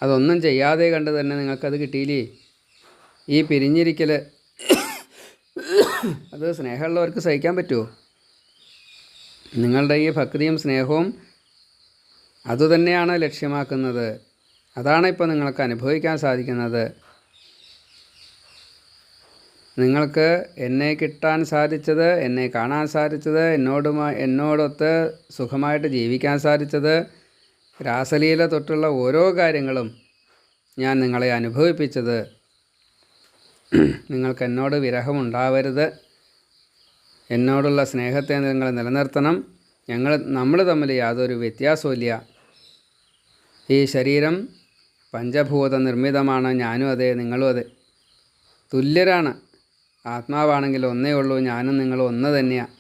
അതൊന്നും ചെയ്യാതെ കണ്ട് തന്നെ നിങ്ങൾക്കത് കിട്ടിയില്ലേ? ഈ പിരിഞ്ഞിരിക്കൽ അത് സ്നേഹമുള്ളവർക്ക് സഹിക്കാൻ പറ്റുമോ? നിങ്ങളുടെ ഈ ഭക്തിയും സ്നേഹവും അതുതന്നെയാണ് ലക്ഷ്യമാക്കുന്നത്. അതാണ് ഇപ്പോൾ നിങ്ങൾക്ക് അനുഭവിക്കാൻ സാധിക്കുന്നത്. നിങ്ങൾക്ക് എന്നെ കിട്ടാൻ സാധിച്ചത്, എന്നെ കാണാൻ സാധിച്ചത്, എന്നോടൊത്ത് സുഖമായിട്ട് ജീവിക്കാൻ സാധിച്ചത്, രാസലീല തൊട്ടുള്ള ഓരോ കാര്യങ്ങളും ഞാൻ നിങ്ങളെ അനുഭവിപ്പിച്ചത്. നിങ്ങൾക്ക് എന്നോട് വിരഹമുണ്ടാവരുത്, എന്നോടുള്ള സ്നേഹത്തെ നിങ്ങൾ നിലനിർത്തണം. നമ്മൾ തമ്മിൽ യാതൊരു വ്യത്യാസവുമില്ല. ഈ ശരീരം പഞ്ചഭൂത നിർമ്മിതമാണ്. ഞാനും അതെ, നിങ്ങളും അതെ, തുല്യരാണ്. ആത്മാവാണെങ്കിൽ ഒന്നേ ഉള്ളൂ, ഞാനും നിങ്ങളും ഒന്ന് തന്നെയാണ്.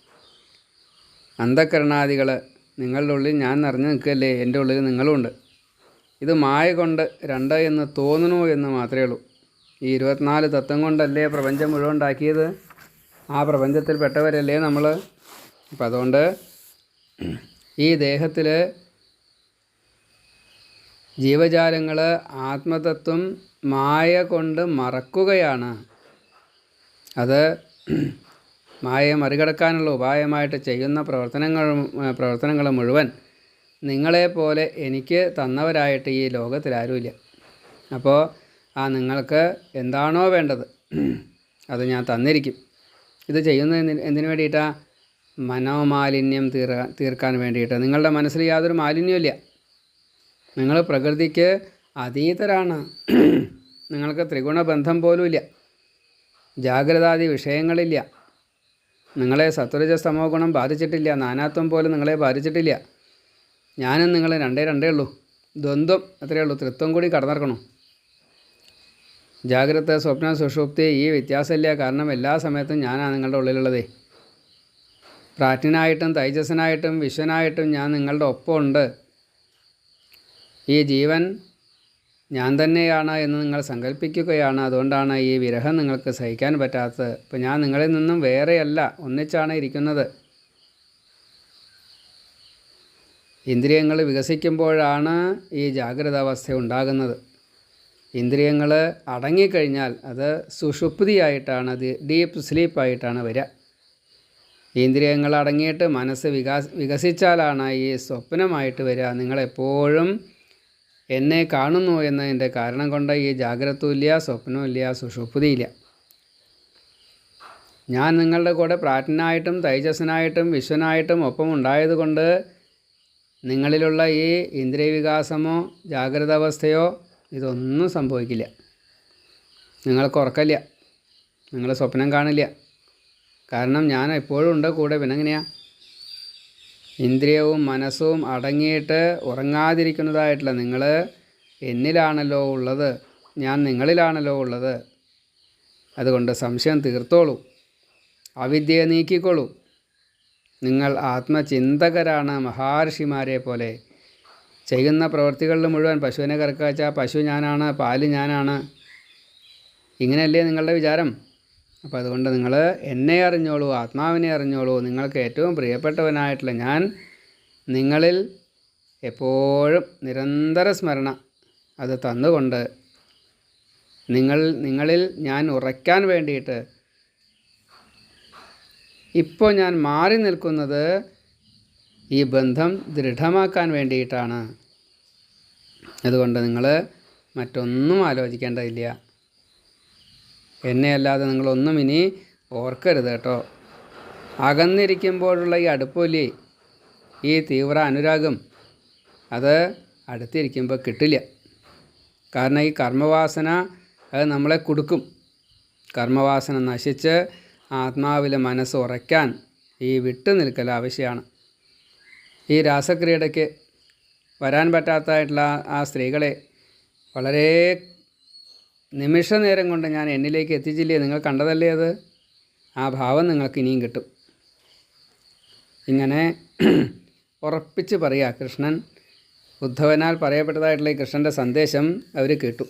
അന്ധകരണാദികൾ നിങ്ങളുടെ ഉള്ളിൽ ഞാൻ നിറഞ്ഞു നിൽക്കുകയല്ലേ, എൻ്റെ ഉള്ളിൽ നിങ്ങളുമുണ്ട്. ഇത് മായ കൊണ്ട് രണ്ട് എന്ന് തോന്നുന്നു എന്ന് മാത്രമേ ഉള്ളൂ. ഈ 24 തത്വം കൊണ്ടല്ലേ പ്രപഞ്ചം മുഴുവൻ ഉണ്ടാക്കിയത്. ആ പ്രപഞ്ചത്തിൽ പെട്ടവരല്ലേ നമ്മൾ. അപ്പം അതുകൊണ്ട് ഈ ദേഹത്തിൽ ജീവജാലങ്ങൾ ആത്മതത്വം മായ കൊണ്ട് മറക്കുകയാണ്. അത് മായയെ മറികടക്കാനുള്ള ഉപായമായിട്ട് ചെയ്യുന്ന പ്രവർത്തനങ്ങൾ മുഴുവൻ നിങ്ങളെപ്പോലെ എനിക്ക് തന്നവരായിട്ട് ഈ ലോകത്തിൽ ആരുമില്ല. അപ്പോൾ നിങ്ങൾക്ക് എന്താണോ വേണ്ടത് അത് ഞാൻ തന്നിരിക്കും. ഇത് ചെയ്യുന്നത് എന്തിനു വേണ്ടിയിട്ടാണ്? മനോമാലിന്യം തീർക്കാൻ വേണ്ടിയിട്ട്. നിങ്ങളുടെ മനസ്സിൽ യാതൊരു മാലിന്യമില്ല. നിങ്ങൾ പ്രകൃതിക്ക് അതീതരാണ്. നിങ്ങൾക്ക് ത്രിഗുണബന്ധം പോലുമില്ല, ജാഗ്രതാദി വിഷയങ്ങളില്ല. നിങ്ങളെ സത്വരജസ്തമോ ഗുണം ബാധിച്ചിട്ടില്ല, നാനാത്വം പോലും നിങ്ങളെ ബാധിച്ചിട്ടില്ല. ഞാനും നിങ്ങൾ രണ്ടേ ഉള്ളൂ. ദ്വന്ദ്വം അത്രയേ ഉള്ളൂ. ത്രിത്വം കൂടി കടന്നിറക്കണം. ജാഗ്രത, സ്വപ്ന, സുഷുപ്തി ഈ വ്യത്യാസമില്ല. കാരണം എല്ലാ സമയത്തും ഞാനാണ് നിങ്ങളുടെ ഉള്ളിലുള്ളതേ. പ്രാജ്ഞനായിട്ടും തൈജസ്സനായിട്ടും വിശ്വനായിട്ടും ഞാൻ നിങ്ങളുടെ ഒപ്പമുണ്ട്. ഈ ജീവൻ ഞാൻ തന്നെയാണ് എന്ന് നിങ്ങൾ സങ്കല്പിക്കുകയാണ്. അതുകൊണ്ടാണ് ഈ വിരഹം നിങ്ങൾക്ക് സഹിക്കാൻ പറ്റാത്തത്. ഇപ്പോൾ ഞാൻ നിങ്ങളിൽ നിന്നും വേറെയല്ല, ഒന്നിച്ചാണ് ഇരിക്കുന്നത്. ഇന്ദ്രിയങ്ങൾ വികസിക്കുമ്പോഴാണ് ഈ ജാഗ്രത അവസ്ഥ ഉണ്ടാകുന്നത്. ഇന്ദ്രിയങ്ങൾ അടങ്ങിക്കഴിഞ്ഞാൽ അത് സുഷുപ്തിയായിട്ടാണ്, അത് ഡീപ്പ് സ്ലീപ്പായിട്ടാണ് വരിക. ഇന്ദ്രിയങ്ങൾ അടങ്ങിയിട്ട് മനസ്സ് വികസിച്ചാലാണ് ഈ സ്വപ്നമായിട്ട് വരിക. നിങ്ങളെപ്പോഴും എന്നെ കാണുന്നു എന്നതിൻ്റെ കാരണം കൊണ്ട് ഈ ജാഗ്രതയില്ല, സ്വപ്നമില്ല, സുഷുപ്തിയില്ല. ഞാൻ നിങ്ങളുടെ കൂടെ പ്രാജ്ഞനായിട്ടും തൈജസ്സനായിട്ടും വിശ്വനായിട്ടും ഒപ്പം ഉണ്ടായതുകൊണ്ട് നിങ്ങളിലുള്ള ഈ ഇന്ദ്രിയവികാസമോ ജാഗ്രത അവസ്ഥയോ ഇതൊന്നും സംഭവിക്കില്ല. നിങ്ങൾക്ക് ഉറക്കമില്ല, നിങ്ങൾ സ്വപ്നം കാണില്ല. കാരണം ഞാൻ എപ്പോഴും ഉണ്ട് കൂടെ. പിന്നെ എങ്ങനെയാണ്? ഇന്ദ്രിയവും മനസ്സും അടങ്ങിയിട്ട് ഉറങ്ങാതിരിക്കുന്നതായിട്ടുള്ള നിങ്ങൾ എന്നിലാണല്ലോ ഉള്ളത്, ഞാൻ നിങ്ങളിലാണല്ലോ ഉള്ളത്. അതുകൊണ്ട് സംശയം തീർത്തോളൂ, അവിദ്യയെ നീക്കിക്കോളൂ. നിങ്ങൾ ആത്മചിന്തകരാണ്, മഹർഷിമാരെ പോലെ. ചെയ്യുന്ന പ്രവൃത്തികളിൽ മുഴുവൻ പശുവിനെ കറക്കാച്ചാൽ പശു ഞാനാണ്, പാല് ഞാനാണ്, ഇങ്ങനെയല്ലേ നിങ്ങളുടെ വിചാരം? അപ്പോൾ അതുകൊണ്ട് നിങ്ങൾ എന്നെ അറിഞ്ഞോളൂ, ആത്മാവിനെ അറിഞ്ഞോളൂ. നിങ്ങൾക്ക് ഏറ്റവും പ്രിയപ്പെട്ടവനായിട്ടുള്ള ഞാൻ നിങ്ങളിൽ എപ്പോഴും നിരന്തര സ്മരണ അത് തന്നുകൊണ്ട് നിങ്ങളിൽ ഞാൻ ഉറയ്ക്കാൻ വേണ്ടിയിട്ട് ഇപ്പോൾ ഞാൻ മാറി നിൽക്കുന്നത് ഈ ബന്ധം ദൃഢമാക്കാൻ വേണ്ടിയിട്ടാണ്. അതുകൊണ്ട് നിങ്ങൾ മറ്റൊന്നും ആലോചിക്കേണ്ടതില്ല. എന്നെ അല്ലാതെ നിങ്ങളൊന്നും ഇനി ഓർക്കരുത് കേട്ടോ. അകന്നിരിക്കുമ്പോഴുള്ള ഈ അടുപ്പില്ലേ, ഈ തീവ്ര അനുരാഗം, അത് അടുത്തിരിക്കുമ്പോൾ കിട്ടില്ല. കാരണം ഈ കർമ്മവാസന അത് നമ്മളെ കുടുക്കും. കർമ്മവാസന നശിച്ച് ആത്മാവിലെ മനസ്സ് ഉറയ്ക്കാൻ ഈ വിട്ടു നിൽക്കൽ ആവശ്യമാണ്. ഈ രാസക്രീഡയ്ക്ക് വരാൻ പറ്റാത്തതായിട്ടുള്ള ആ സ്ത്രീകളെ വളരെ നിമിഷ നേരം കൊണ്ട് ഞാൻ എന്നിലേക്ക് എത്തിച്ചില്ലേ, നിങ്ങൾ കണ്ടതല്ലേ അത്. ആ ഭാവം നിങ്ങൾക്ക് ഇനിയും കിട്ടും. ഇങ്ങനെ ഉറപ്പിച്ച് പറയുക. കൃഷ്ണൻ ഉദ്ധവനാൽ പറയപ്പെട്ടതായിട്ടുള്ള ഈ കൃഷ്ണൻ്റെ സന്ദേശം അവർ കേട്ടു.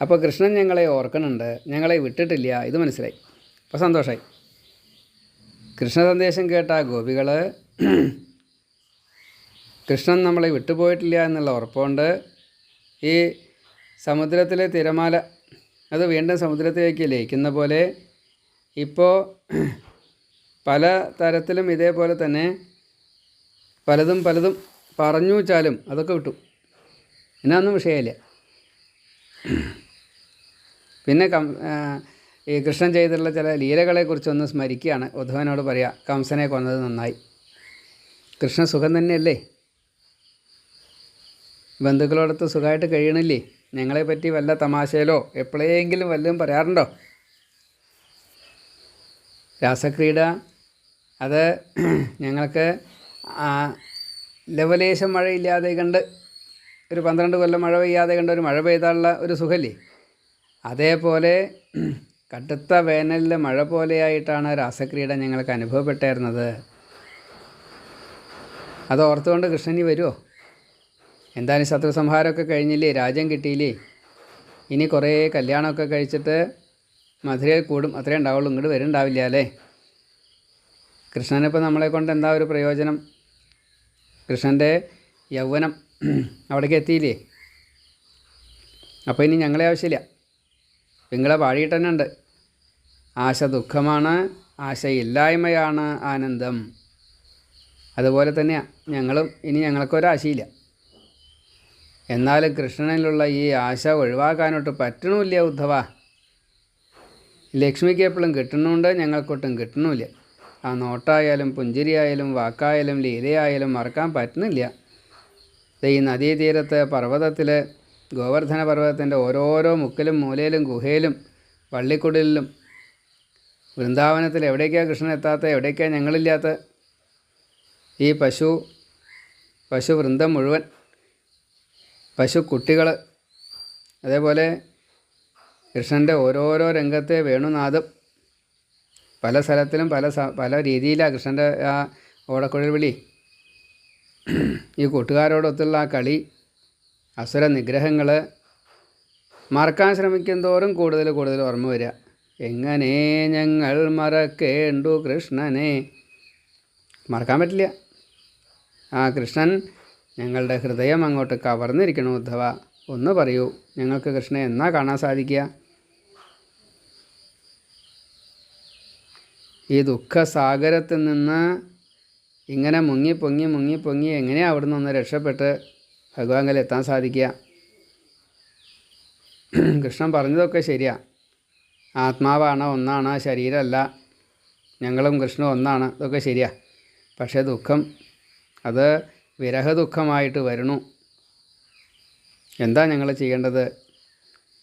അപ്പോൾ കൃഷ്ണൻ ഞങ്ങളെ ഓർക്കണുണ്ട്, ഞങ്ങളെ വിട്ടിട്ടില്ല, ഇത് മനസ്സിലായി. അപ്പോൾ സന്തോഷമായി. കൃഷ്ണ സന്ദേശം കേട്ട ഗോപികൾ കൃഷ്ണൻ നമ്മളെ വിട്ടുപോയിട്ടില്ല എന്നുള്ള ഉറപ്പുകൊണ്ട് ഈ സമുദ്രത്തിലെ തിരമാല അത് വീണ്ടും സമുദ്രത്തിലേക്ക് ലയിക്കുന്ന പോലെ ഇപ്പോൾ പല തരത്തിലും ഇതേപോലെ തന്നെ പലതും പറഞ്ഞു വെച്ചാലും അതൊക്കെ വിട്ടു. ഇതിനൊന്നും വിഷയമില്ല. പിന്നെ ഈ കൃഷ്ണൻ ചെയ്തിട്ടുള്ള ചില ലീലകളെക്കുറിച്ചൊന്ന് സ്മരിക്കുകയാണ്. ഉദ്ധവനോട് പറയുക, കംസനെ കൊന്നത് നന്നായി. കൃഷ്ണ സുഖം തന്നെയല്ലേ? ബന്ധുക്കളോടൊത്ത് സുഖമായിട്ട് കഴിയണില്ലേ? ഞങ്ങളെപ്പറ്റി വല്ല തമാശയിലോ എപ്പോഴെങ്കിലും വല്ലതും പറയാറുണ്ടോ? രാസക്രീഡ അത് ഞങ്ങൾക്ക് ലവലേശം മഴയില്ലാതെ കണ്ട് ഒരു 12 കൊല്ലം മഴ പെയ്യാതെ കണ്ട് ഒരു മഴ പെയ്താലുള്ള ഒരു സുഖമില്ലേ, അതേപോലെ കടുത്ത വേനലിലെ മഴ പോലെയായിട്ടാണ് രാസക്രീഡ ഞങ്ങൾക്ക് അനുഭവപ്പെട്ടായിരുന്നത്. അത് ഓർത്തുകൊണ്ട് കൃഷ്ണനി വരുമോ? എന്തായാലും ശത്രു സംഹാരമൊക്കെ കഴിഞ്ഞില്ലേ, രാജ്യം കിട്ടിയില്ലേ, ഇനി കുറേ കല്യാണമൊക്കെ കഴിച്ചിട്ട് മധുരയിൽ കൂടും, അത്രേ ഉണ്ടാവുള്ളൂ, ഇങ്ങോട്ട് വരുന്നുണ്ടാവില്ല അല്ലേ. കൃഷ്ണനിപ്പോൾ നമ്മളെ കൊണ്ട് എന്താ ഒരു പ്രയോജനം? കൃഷ്ണൻ്റെ യൗവനം അവിടേക്ക് എത്തിയില്ലേ. അപ്പോൾ ഇനി ഞങ്ങളെ ആവശ്യമില്ല, നിങ്ങളെ പാടിയിട്ട് തന്നെ ഉണ്ട്. ആശ ദുഃഖമാണ്, ആശയില്ലായ്മയാണ് ആനന്ദം. അതുപോലെ തന്നെയാണ് ഞങ്ങളും. ഇനി ഞങ്ങൾക്കൊരാശയില്ല. എന്നാലും കൃഷ്ണനിലുള്ള ഈ ആശ ഒഴിവാക്കാനോട്ട് പറ്റണമില്ല ഉദ്ധവ. ലക്ഷ്മിക്ക് എപ്പോഴും കിട്ടണമുണ്ട്, ഞങ്ങൾക്കൊട്ടും കിട്ടണമില്ല. ആ നോട്ടായാലും പുഞ്ചിരിയായാലും വാക്കായാലും ലീലയായാലും മറക്കാൻ പറ്റുന്നില്ല. ഈ നദീതീരത്ത് പർവ്വതത്തിൽ ഗോവർദ്ധന പർവ്വതത്തിൻ്റെ ഓരോരോ മുക്കിലും മൂലയിലും ഗുഹയിലും വള്ളിക്കുടലിലും വൃന്ദാവനത്തിൽ എവിടേക്കാണ് കൃഷ്ണൻ എത്താത്ത, എവിടേക്കാണ് ഞങ്ങളില്ലാത്ത? ഈ പശു വൃന്ദം മുഴുവൻ, പശു കുട്ടികൾ, അതേപോലെ കൃഷ്ണൻ്റെ ഓരോരോ രംഗത്തെ വേണുനാദം പല സ്ഥലത്തിലും പല രീതിയിലാണ് കൃഷ്ണൻ്റെ ആ ഓടക്കുഴൽ വിളി. ഈ കൂട്ടുകാരോടൊത്തുള്ള ആ കളി, അസുര നിഗ്രഹങ്ങൾ മറക്കാൻ ശ്രമിക്കും തോറും കൂടുതൽ ഓർമ്മ വരിക. എങ്ങനെ ഞങ്ങൾ മറക്കേണ്ടു കൃഷ്ണനെ? മറക്കാൻ പറ്റില്ല. ആ കൃഷ്ണൻ ഞങ്ങളുടെ ഹൃദയം അങ്ങോട്ട് കവർന്നിരിക്കണം ഉദ്ധവ. ഒന്ന് പറയൂ, ഞങ്ങൾക്ക് കൃഷ്ണനെ എന്നാ കാണാൻ സാധിക്കുക? ഈ ദുഃഖസാഗരത്തിൽ നിന്ന് ഇങ്ങനെ മുങ്ങി പൊങ്ങി എങ്ങനെയാണ് അവിടെ നിന്ന് രക്ഷപ്പെട്ട് ഭഗവാങ്കൽ എത്താൻ സാധിക്കുക? കൃഷ്ണൻ പറഞ്ഞതൊക്കെ ശരിയാ. ആത്മാവാണ് ഒന്നാണ്, ശരീരമല്ല, ഞങ്ങളും കൃഷ്ണനും ഒന്നാണ്, ഇതൊക്കെ ശരിയാ. പക്ഷേ ദുഃഖം അത് വിരഹദുഃഖമായിട്ട് വരണു. എന്താ ഞങ്ങൾ ചെയ്യേണ്ടത്?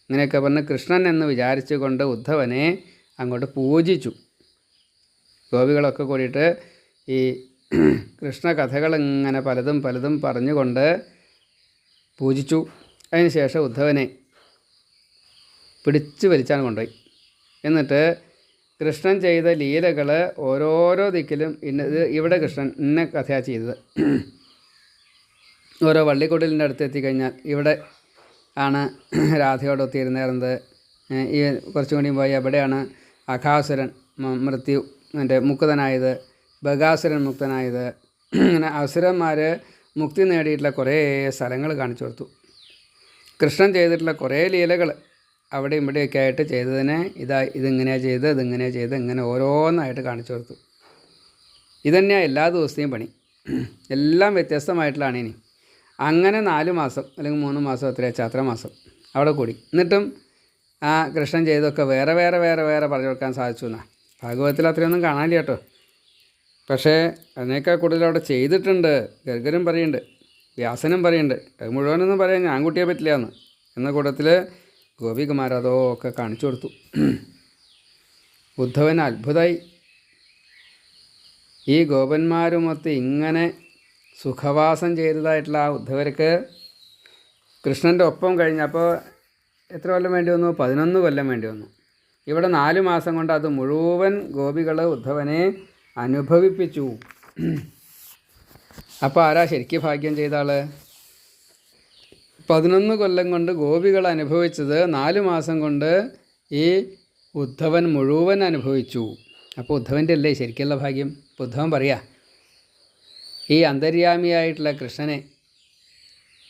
ഇങ്ങനെയൊക്കെ പറഞ്ഞ് കൃഷ്ണൻ എന്ന് വിചാരിച്ചു കൊണ്ട് ഉദ്ധവനെ അങ്ങോട്ട് പൂജിച്ചു. ഗോപികളൊക്കെ കൂടിയിട്ട് ഈ കൃഷ്ണ കഥകളിങ്ങനെ പലതും പറഞ്ഞുകൊണ്ട് പൂജിച്ചു. അതിന് ശേഷം ഉദ്ധവനെ പിടിച്ചു വലിച്ചാണ് കൊണ്ടുപോയി. എന്നിട്ട് കൃഷ്ണൻ ചെയ്ത ലീലകൾ ഓരോരോ ദിക്കിലും ഇവിടെ കൃഷ്ണൻ ഇന്ന കഥയാണ് ചെയ്തത്. ഓരോ വള്ളിക്കുടലിൻ്റെ അടുത്ത് എത്തിക്കഴിഞ്ഞാൽ ഇവിടെ ആണ് രാധയോടൊത്തിയിരുന്നത്. ഈ കുറച്ചും കൂടി പോയി എവിടെയാണ് അഘാസുരൻ മൃത്യു മുക്തനായത്, ബഗാസുരൻ മുക്തനായത്. അങ്ങനെ അസുരന്മാർ മുക്തി നേടിയിട്ടുള്ള കുറേ സ്ഥലങ്ങൾ കാണിച്ചു കൊടുത്തു. കൃഷ്ണൻ ചെയ്തിട്ടുള്ള കുറേ ലീലകൾ അവിടെ ഇവിടെയൊക്കെ ആയിട്ട് ചെയ്തതിനെ ഇതിങ്ങനെയാണ് ചെയ്ത് ഇതിങ്ങനെയാണ് ചെയ്ത് ഇങ്ങനെ ഓരോന്നായിട്ട് കാണിച്ചു കൊടുത്തു. ഇതന്നെയാണ് എല്ലാ ദിവസത്തെയും പണി. എല്ലാം വ്യത്യസ്തമായിട്ടുള്ളതാണ്. ഇനി അങ്ങനെ 4 മാസം അല്ലെങ്കിൽ 3 മാസം അത്ര മാസം അവിടെ കൂടി. എന്നിട്ടും ആ കൃഷ്ണൻ ചെയ്തൊക്കെ വേറെ വേറെ വേറെ വേറെ പറഞ്ഞു കൊടുക്കാൻ സാധിച്ചു എന്നാണ്. ഭാഗവതത്തിൽ അത്രയൊന്നും കാണാനില്ല കേട്ടോ. പക്ഷേ അതിനേക്കാൾ കൂടുതൽ അവിടെ ചെയ്തിട്ടുണ്ട്. ഗർഗരും പറയുന്നുണ്ട്, വ്യാസനും പറയുന്നുണ്ട്. അത് മുഴുവനൊന്നും പറയാൻ ഞാൻ കുട്ടിയെ പറ്റില്ല എന്ന്. എന്ന കൂട്ടത്തിൽ ഗോപികുമാർ അതൊക്കെ കാണിച്ചു കൊടുത്തു. ഉദ്ധവൻ അത്ഭുതമായി. ഈ ഗോപന്മാരുമൊത്ത് ഇങ്ങനെ സുഖവാസം ചെയ്തതായിട്ടുള്ള ആ ഉദ്ധവർക്ക് കൃഷ്ണൻ്റെ ഒപ്പം കഴിഞ്ഞപ്പോൾ എത്ര കൊല്ലം വേണ്ടി വന്നു? 11 കൊല്ലം വേണ്ടി വന്നു. ഇവിടെ 4 മാസം കൊണ്ട് അത് മുഴുവൻ ഗോപികൾ ഉദ്ധവനെ അനുഭവിപ്പിച്ചു. അപ്പോൾ ആരാ ശരിക്കും ഭാഗ്യം ചെയ്ത ആൾ? 11 കൊല്ലം കൊണ്ട് ഗോപികൾ അനുഭവിച്ചത് 4 മാസം കൊണ്ട് ഈ ഉദ്ധവൻ മുഴുവൻ അനുഭവിച്ചു. അപ്പോൾ ഉദ്ധവൻ്റെ അല്ലേ ശരിക്കുള്ള ഭാഗ്യം? ഇപ്പോൾ ഉദ്ധവൻ പറയാ, ഈ അന്തര്യാമിയായിട്ടുള്ള കൃഷ്ണനെ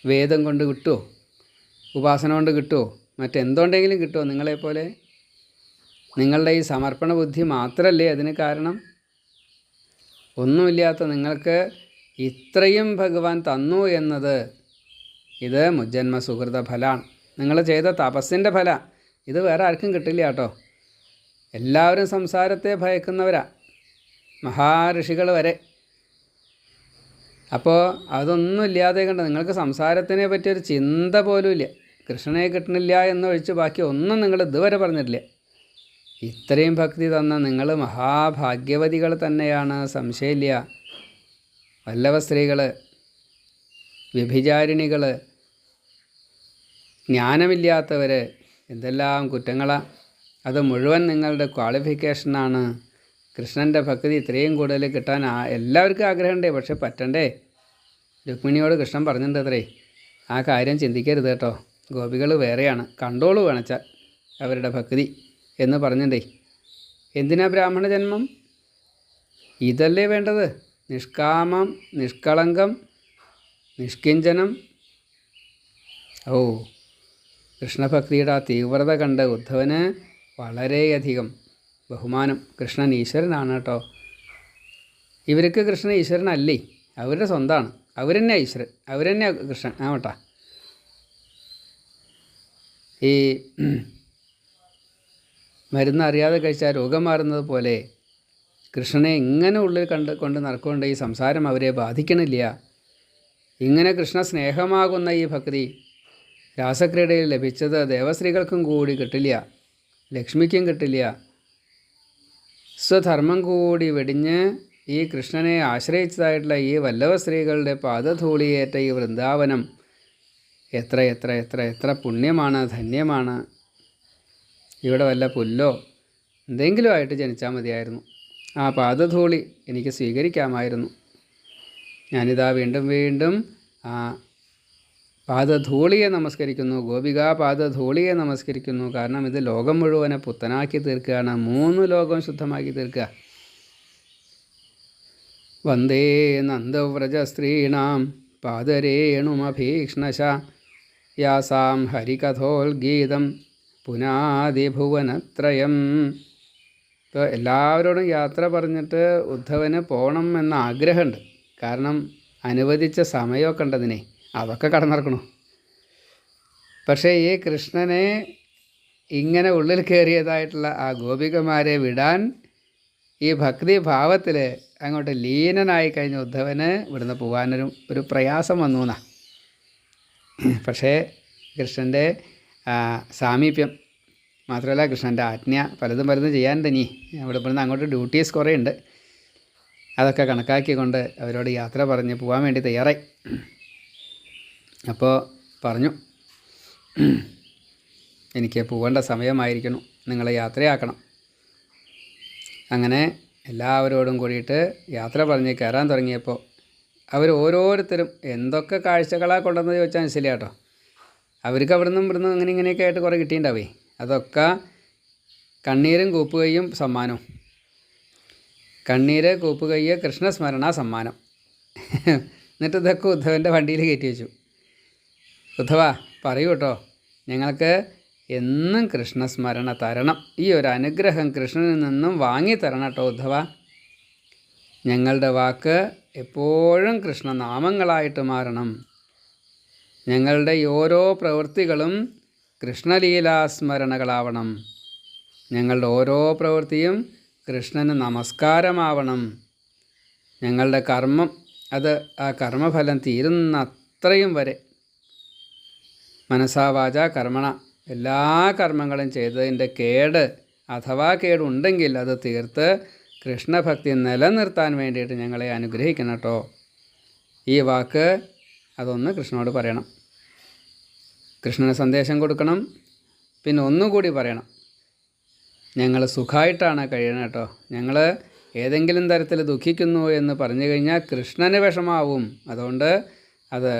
വേദം കൊണ്ട് കിട്ടുമോ? ഉപാസന കൊണ്ട് കിട്ടുമോ? മറ്റെന്തുണ്ടെങ്കിലും കിട്ടുമോ? നിങ്ങളെപ്പോലെ നിങ്ങളുടെ ഈ സമർപ്പണ ബുദ്ധി മാത്രമല്ലേ അതിന് കാരണം? ഒന്നുമില്ലാത്ത നിങ്ങൾക്ക് ഇത്രയും ഭഗവാൻ തന്നു എന്നത് ഇത് മുജ്ജന്മ സുഹൃത ഫലമാണ്. നിങ്ങൾ ചെയ്ത തപസ്സിൻ്റെ ഫല. ഇത് വേറെ ആർക്കും കിട്ടില്ല കേട്ടോ. എല്ലാവരും സംസാരത്തെ ഭയക്കുന്നവരാ, മഹാഋഷികൾ വരെ. അപ്പോൾ അതൊന്നുമില്ലാതെ കണ്ട് നിങ്ങൾക്ക് സംസാരത്തിനെ പറ്റിയൊരു ചിന്ത പോലും ഇല്ല. കൃഷ്ണനെ കിട്ടണില്ല എന്നൊഴിച്ച് ബാക്കി ഒന്നും നിങ്ങൾ ഇതുവരെ പറഞ്ഞിട്ടില്ല. ഇത്രയും ഭക്തി തന്ന നിങ്ങൾ മഹാഭാഗ്യവതികൾ തന്നെയാണ്, സംശയമില്ല. വല്ലഭ സ്ത്രീകൾ, വ്യഭിചാരിണികൾ, ജ്ഞാനമില്ലാത്തവർ, എന്തെല്ലാം കുറ്റങ്ങളാണ്. അത് മുഴുവൻ നിങ്ങളുടെ ക്വാളിഫിക്കേഷനാണ്. കൃഷ്ണൻ്റെ ഭക്തി ഇത്രയും കൂടുതൽ കിട്ടാൻ എല്ലാവർക്കും ആഗ്രഹമുണ്ടേ, പക്ഷെ പറ്റണ്ടേ. രുക്മിണിയോട് കൃഷ്ണൻ പറഞ്ഞിട്ടുണ്ട് അത്രേ, ആ കാര്യം ചിന്തിക്കരുത് കേട്ടോ, ഗോപികൾ വേറെയാണ്, കണ്ടോളൂ വേണച്ചാൽ അവരുടെ ഭക്തി എന്ന് പറഞ്ഞിട്ടേ. എന്തിനാ ബ്രാഹ്മണ ജന്മം? ഇതല്ലേ വേണ്ടത്. നിഷ്കാമം, നിഷ്കളങ്കം, നിഷ്കിഞ്ചനം. ഓ, കൃഷ്ണഭക്തിയുടെ ആ തീവ്രത കണ്ട് ഉദ്ധവന് വളരെയധികം ബഹുമാനം. കൃഷ്ണൻ ഈശ്വരനാണ് കേട്ടോ. ഇവർക്ക് കൃഷ്ണൻ ഈശ്വരനല്ലേ, അവരുടെ സ്വന്തമാണ്. അവരെന്നെ ഈശ്വരൻ, അവരെന്നെ കൃഷ്ണൻ ആവട്ടാ. ഈ മരുന്ന് അറിയാതെ കഴിച്ചാൽ രോഗം മാറുന്നത് പോലെ കൃഷ്ണനെ ഇങ്ങനെ ഉള്ളിൽ കൊണ്ട് നടക്കൊണ്ട് ഈ സംസാരം അവരെ ബാധിക്കണില്ല. ഇങ്ങനെ കൃഷ്ണ സ്നേഹമാകുന്ന ഈ ഭക്തി രാസക്രീഡയിൽ ലഭിച്ചത് ദേവസ്ത്രീകൾക്കും കൂടി കിട്ടില്ല, ലക്ഷ്മിക്കും കിട്ടില്ല. സ്വധർമ്മം കൂടി വെടിഞ്ഞ് ഈ കൃഷ്ണനെ ആശ്രയിച്ചതായിട്ടുള്ള ഈ വല്ലഭ സ്ത്രീകളുടെ പാദധൂളിയേറ്റ ഈ വൃന്ദാവനം എത്ര എത്ര എത്ര എത്ര പുണ്യമാണ്, ധന്യമാണ്. ഇവിടെ വല്ല പുല്ലോ എന്തെങ്കിലും ആയിട്ട് ജനിച്ചാൽ മതിയായിരുന്നു. ആ പാദധൂളി എനിക്ക് സ്വീകരിക്കാമായിരുന്നു. ഞാനിതാ വീണ്ടും വീണ്ടും ആ പാദധൂളിയെ നമസ്കരിക്കുന്നു, ഗോപികാ പാദധൂളിയെ നമസ്കരിക്കുന്നു. കാരണം ഇത് ലോകം മുഴുവനെ പുത്തനാക്കി തീർക്കുകയാണ്, 3 ലോകം ശുദ്ധമാക്കി തീർക്കുക. വന്ദേ നന്ദവ്രജസ്ത്രീണാം പാദരേണുമഭീക്ഷ്ണശ യാസാം ഹരികഥോൽഗീതം പുനാദിഭുവനത്രയം. ഇപ്പോൾ എല്ലാവരോടും യാത്ര പറഞ്ഞിട്ട് ഉദ്ധവന് പോകണം എന്ന ആഗ്രഹമുണ്ട്. കാരണം അനുവദിച്ച സമയമൊക്കെ ഉണ്ടതിനെ, അതൊക്കെ കടന്നിറക്കണു. പക്ഷേ ഈ കൃഷ്ണനെ ഇങ്ങനെ ഉള്ളിൽ കയറിയതായിട്ടുള്ള ആ ഗോപികമാരെ വിടാൻ ഈ ഭക്തി ഭാവത്തിൽ അങ്ങോട്ട് ലീനനായി കഴിഞ്ഞ ഉദ്ധവന് ഇവിടുന്ന് പോകാനൊരു പ്രയാസം വന്നു എന്നാ. പക്ഷേ കൃഷ്ണൻ്റെ സാമീപ്യം മാത്രമല്ല, കൃഷ്ണൻ്റെ ആജ്ഞ പലതും ചെയ്യാനുണ്ട്. ഇനി ഇവിടുന്ന് അങ്ങോട്ട് ഡ്യൂട്ടീസ് കുറേ ഉണ്ട്. അതൊക്കെ കണക്കാക്കിക്കൊണ്ട് അവരോട് യാത്ര പറഞ്ഞ് പോകാൻ വേണ്ടി തയ്യാറായി. അപ്പോൾ പറഞ്ഞു, എനിക്ക് പോകേണ്ട സമയമായിരിക്കണം, നിങ്ങൾ യാത്രയാക്കണം. അങ്ങനെ എല്ലാവരോടും കൂടിയിട്ട് യാത്ര പറഞ്ഞ് കയറാൻ തുടങ്ങിയപ്പോൾ അവർ ഓരോരുത്തരും എന്തൊക്കെ കാഴ്ചകളാണ് കൊണ്ടുവന്നത് ചോദിച്ചാൽ മനസ്സില്ല കേട്ടോ. അവർക്ക് ഇവിടുന്നും ഇങ്ങനെയൊക്കെ ആയിട്ട് കുറേ കിട്ടിയിട്ടുണ്ടാവേ. അതൊക്കെ കണ്ണീരും കൂപ്പുകയും സമ്മാനവും. കണ്ണീര് കൂപ്പുകയ്യ് കൃഷ്ണസ്മരണ സമ്മാനം. എന്നിട്ട് ഇതൊക്കെ ഉദ്ധവൻ്റെ വണ്ടിയിൽ കയറ്റി വെച്ചു. ഉദ്ധവ പറയൂ കേട്ടോ, ഞങ്ങൾക്ക് എന്നും കൃഷ്ണസ്മരണ തരണം. ഈ ഒരു അനുഗ്രഹം കൃഷ്ണനിൽ നിന്നും വാങ്ങി തരണം കേട്ടോ ഉദ്ധവ. ഞങ്ങളുടെ വാക്ക് എപ്പോഴും കൃഷ്ണനാമങ്ങളായിട്ട് മാറണം. ഞങ്ങളുടെ ഓരോ പ്രവൃത്തികളും കൃഷ്ണലീലാസ്മരണകളാവണം. ഞങ്ങളുടെ ഓരോ പ്രവൃത്തിയും കൃഷ്ണന് നമസ്കാരമാവണം. ഞങ്ങളുടെ കർമ്മം അത് ആ കർമ്മഫലം തീരുന്ന അത്രയും വരെ മനസാ വാച കർമ്മണ എല്ലാ കർമ്മങ്ങളും ചെയ്തതിൻ്റെ കേട് അഥവാ കേടുണ്ടെങ്കിൽ അത് തീർത്ത് കൃഷ്ണഭക്തി നിലനിർത്താൻ വേണ്ടിയിട്ട് ഞങ്ങളെ അനുഗ്രഹിക്കണം കേട്ടോ. ഈ വാക്ക് അതൊന്ന് കൃഷ്ണനോട് പറയണം. കൃഷ്ണന് സന്ദേശം കൊടുക്കണം. പിന്നെ ഒന്നുകൂടി പറയണം, ഞങ്ങൾ സുഖമായിട്ടാണ് കഴിയണം കേട്ടോ. ഞങ്ങൾ ഏതെങ്കിലും തരത്തിൽ ദുഃഖിക്കുന്നു എന്ന് പറഞ്ഞു കഴിഞ്ഞാൽ കൃഷ്ണന് വിഷമാവും. അതുകൊണ്ട് അത്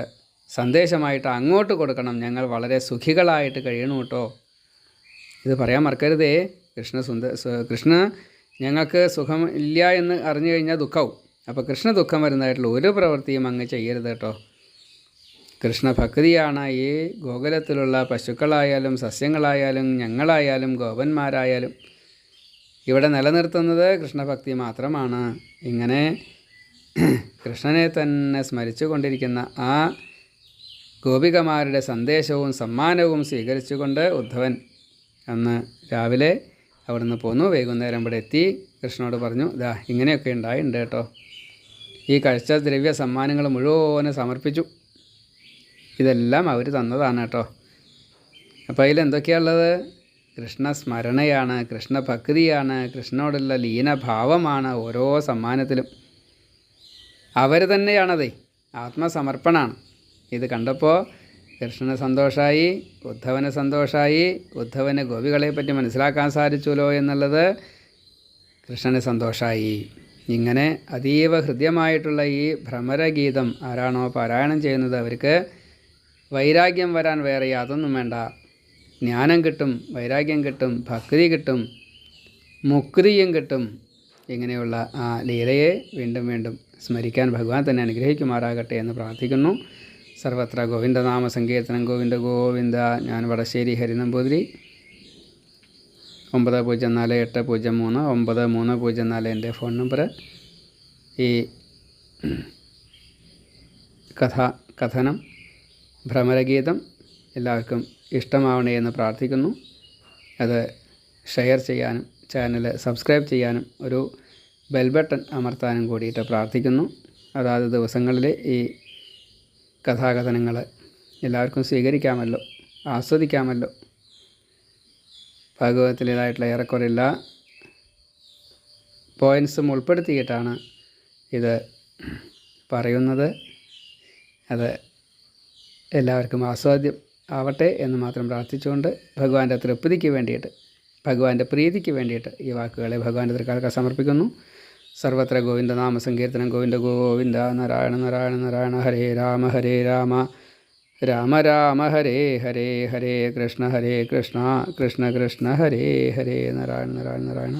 സന്ദേശമായിട്ട് അങ്ങോട്ട് കൊടുക്കണം. ഞങ്ങൾ വളരെ സുഖികളായിട്ട് കഴിയണം കേട്ടോ. ഇത് പറയാൻ മറക്കരുതേ. കൃഷ്ണ ഞങ്ങൾക്ക് സുഖം ഇല്ല എന്ന് അറിഞ്ഞു കഴിഞ്ഞാൽ ദുഃഖവും. അപ്പോൾ കൃഷ്ണ ദുഃഖം വരുന്നതായിട്ടുള്ള ഒരു പ്രവൃത്തിയും അങ്ങ് ചെയ്യരുത് കേട്ടോ. കൃഷ്ണഭക്തിയാണ് ഈ ഗോകുലത്തിലുള്ള പശുക്കളായാലും സസ്യങ്ങളായാലും ഞങ്ങളായാലും ഗോപന്മാരായാലും ഇവിടെ നിലനിർത്തുന്നത് കൃഷ്ണഭക്തി മാത്രമാണ്. ഇങ്ങനെ കൃഷ്ണനെ തന്നെ സ്മരിച്ചു കൊണ്ടിരിക്കുന്ന ആ ഗോപികമാരുടെ സന്ദേശവും സമ്മാനവും സ്വീകരിച്ചുകൊണ്ട് ഉദ്ധവൻ അന്ന് രാവിലെ അവിടുന്ന് പോന്നു. വൈകുന്നേരം ഇവിടെ എത്തി കൃഷ്ണനോട് പറഞ്ഞു, ഇതാ ഇങ്ങനെയൊക്കെ ഉണ്ടായിട്ടുണ്ട് കേട്ടോ. ഈ കഴിച്ച ദ്രവ്യ സമ്മാനങ്ങൾ മുഴുവനും സമർപ്പിച്ചു. ഇതെല്ലാം അവർ തന്നതാണ് കേട്ടോ. അപ്പോൾ അതിലെന്തൊക്കെയാണുള്ളത്? കൃഷ്ണസ്മരണയാണ്, കൃഷ്ണഭക്തിയാണ്, കൃഷ്ണനോടുള്ള ലീനഭാവമാണ് ഓരോ സമ്മാനത്തിലും. അവർ തന്നെയാണതേ, ആത്മസമർപ്പണമാണ്. ഇത് കണ്ടപ്പോൾ കൃഷ്ണന് സന്തോഷമായി, ഉദ്ധവന് സന്തോഷമായി. ഉദ്ധവന് ഗോപികളെപ്പറ്റി മനസ്സിലാക്കാൻ സാധിച്ചുല്ലോ എന്നുള്ളത് കൃഷ്ണന് സന്തോഷമായി. ഇങ്ങനെ അതീവ ഹൃദ്യമായിട്ടുള്ള ഈ ഭ്രമരഗീതം ആരാണോ പാരായണം ചെയ്യുന്നത് അവർക്ക് വൈരാഗ്യം വരാൻ വേറെ യാതൊന്നും വേണ്ട. ജ്ഞാനം കിട്ടും, വൈരാഗ്യം കിട്ടും, ഭക്തി കിട്ടും, മുക്തിയും കിട്ടും. ഇങ്ങനെയുള്ള ആ ലീലയെ വീണ്ടും വീണ്ടും സ്മരിക്കാൻ ഭഗവാൻ തന്നെ അനുഗ്രഹിക്കുമാറാകട്ടെ എന്ന് പ്രാർത്ഥിക്കുന്നു. സർവത്ര ഗോവിന്ദനാമ സങ്കീർത്തനം. ഗോവിന്ദ ഗോവിന്ദ. ഞാൻ വടശ്ശേരി ഹരിനമ്പൂതിരി. 904803 എൻ്റെ ഫോൺ നമ്പർ. ഈ കഥനം ഭ്രമരഗീതം എല്ലാവർക്കും ഇഷ്ടമാവണേ എന്ന് പ്രാർത്ഥിക്കുന്നു. അത് ഷെയർ ചെയ്യാനും ചാനൽ സബ്സ്ക്രൈബ് ചെയ്യാനും ഒരു ബെൽ ബട്ടൺ അമർത്താനും കൂടിയിട്ട് പ്രാർത്ഥിക്കുന്നു. അതാത് ദിവസങ്ങളിൽ ഈ കഥാകഥനങ്ങൾ എല്ലാവർക്കും സ്വീകരിക്കാമല്ലോ, ആസ്വദിക്കാമല്ലോ. ഭാഗവതത്തിലേതായിട്ടുള്ള ഏറെക്കുറെ എല്ലാ പോയിൻറ്റ്സും ഉൾപ്പെടുത്തിയിട്ടാണ് ഇത് പറയുന്നത്. അത് എല്ലാവർക്കും ആസ്വാദ്യം ആവട്ടെ എന്ന് മാത്രം പ്രാർത്ഥിച്ചുകൊണ്ട് ഭഗവാന്റെ തൃപ്തിക്ക് വേണ്ടിയിട്ട്, ഭഗവാന്റെ പ്രീതിക്ക് വേണ്ടിയിട്ട് ഈ വാക്കുകളെ ഭഗവാന്റെ തൃക്കാൽക്ക് സമർപ്പിക്കുന്നു. സർവത്ര ഗോവിന്ദനാമ സങ്കീർത്തനം. ഗോവിന്ദ ഗോവിന്ദ. നാരായണ നാരായണ നാരായണ. ഹരേ രാമ രാമ രാമ ഹരേ ഹരേ. ഹരേ കൃഷ്ണ കൃഷ്ണ കൃഷ്ണ ഹരേ ഹരേ. നാരായണ നാരായണ നാരായണ.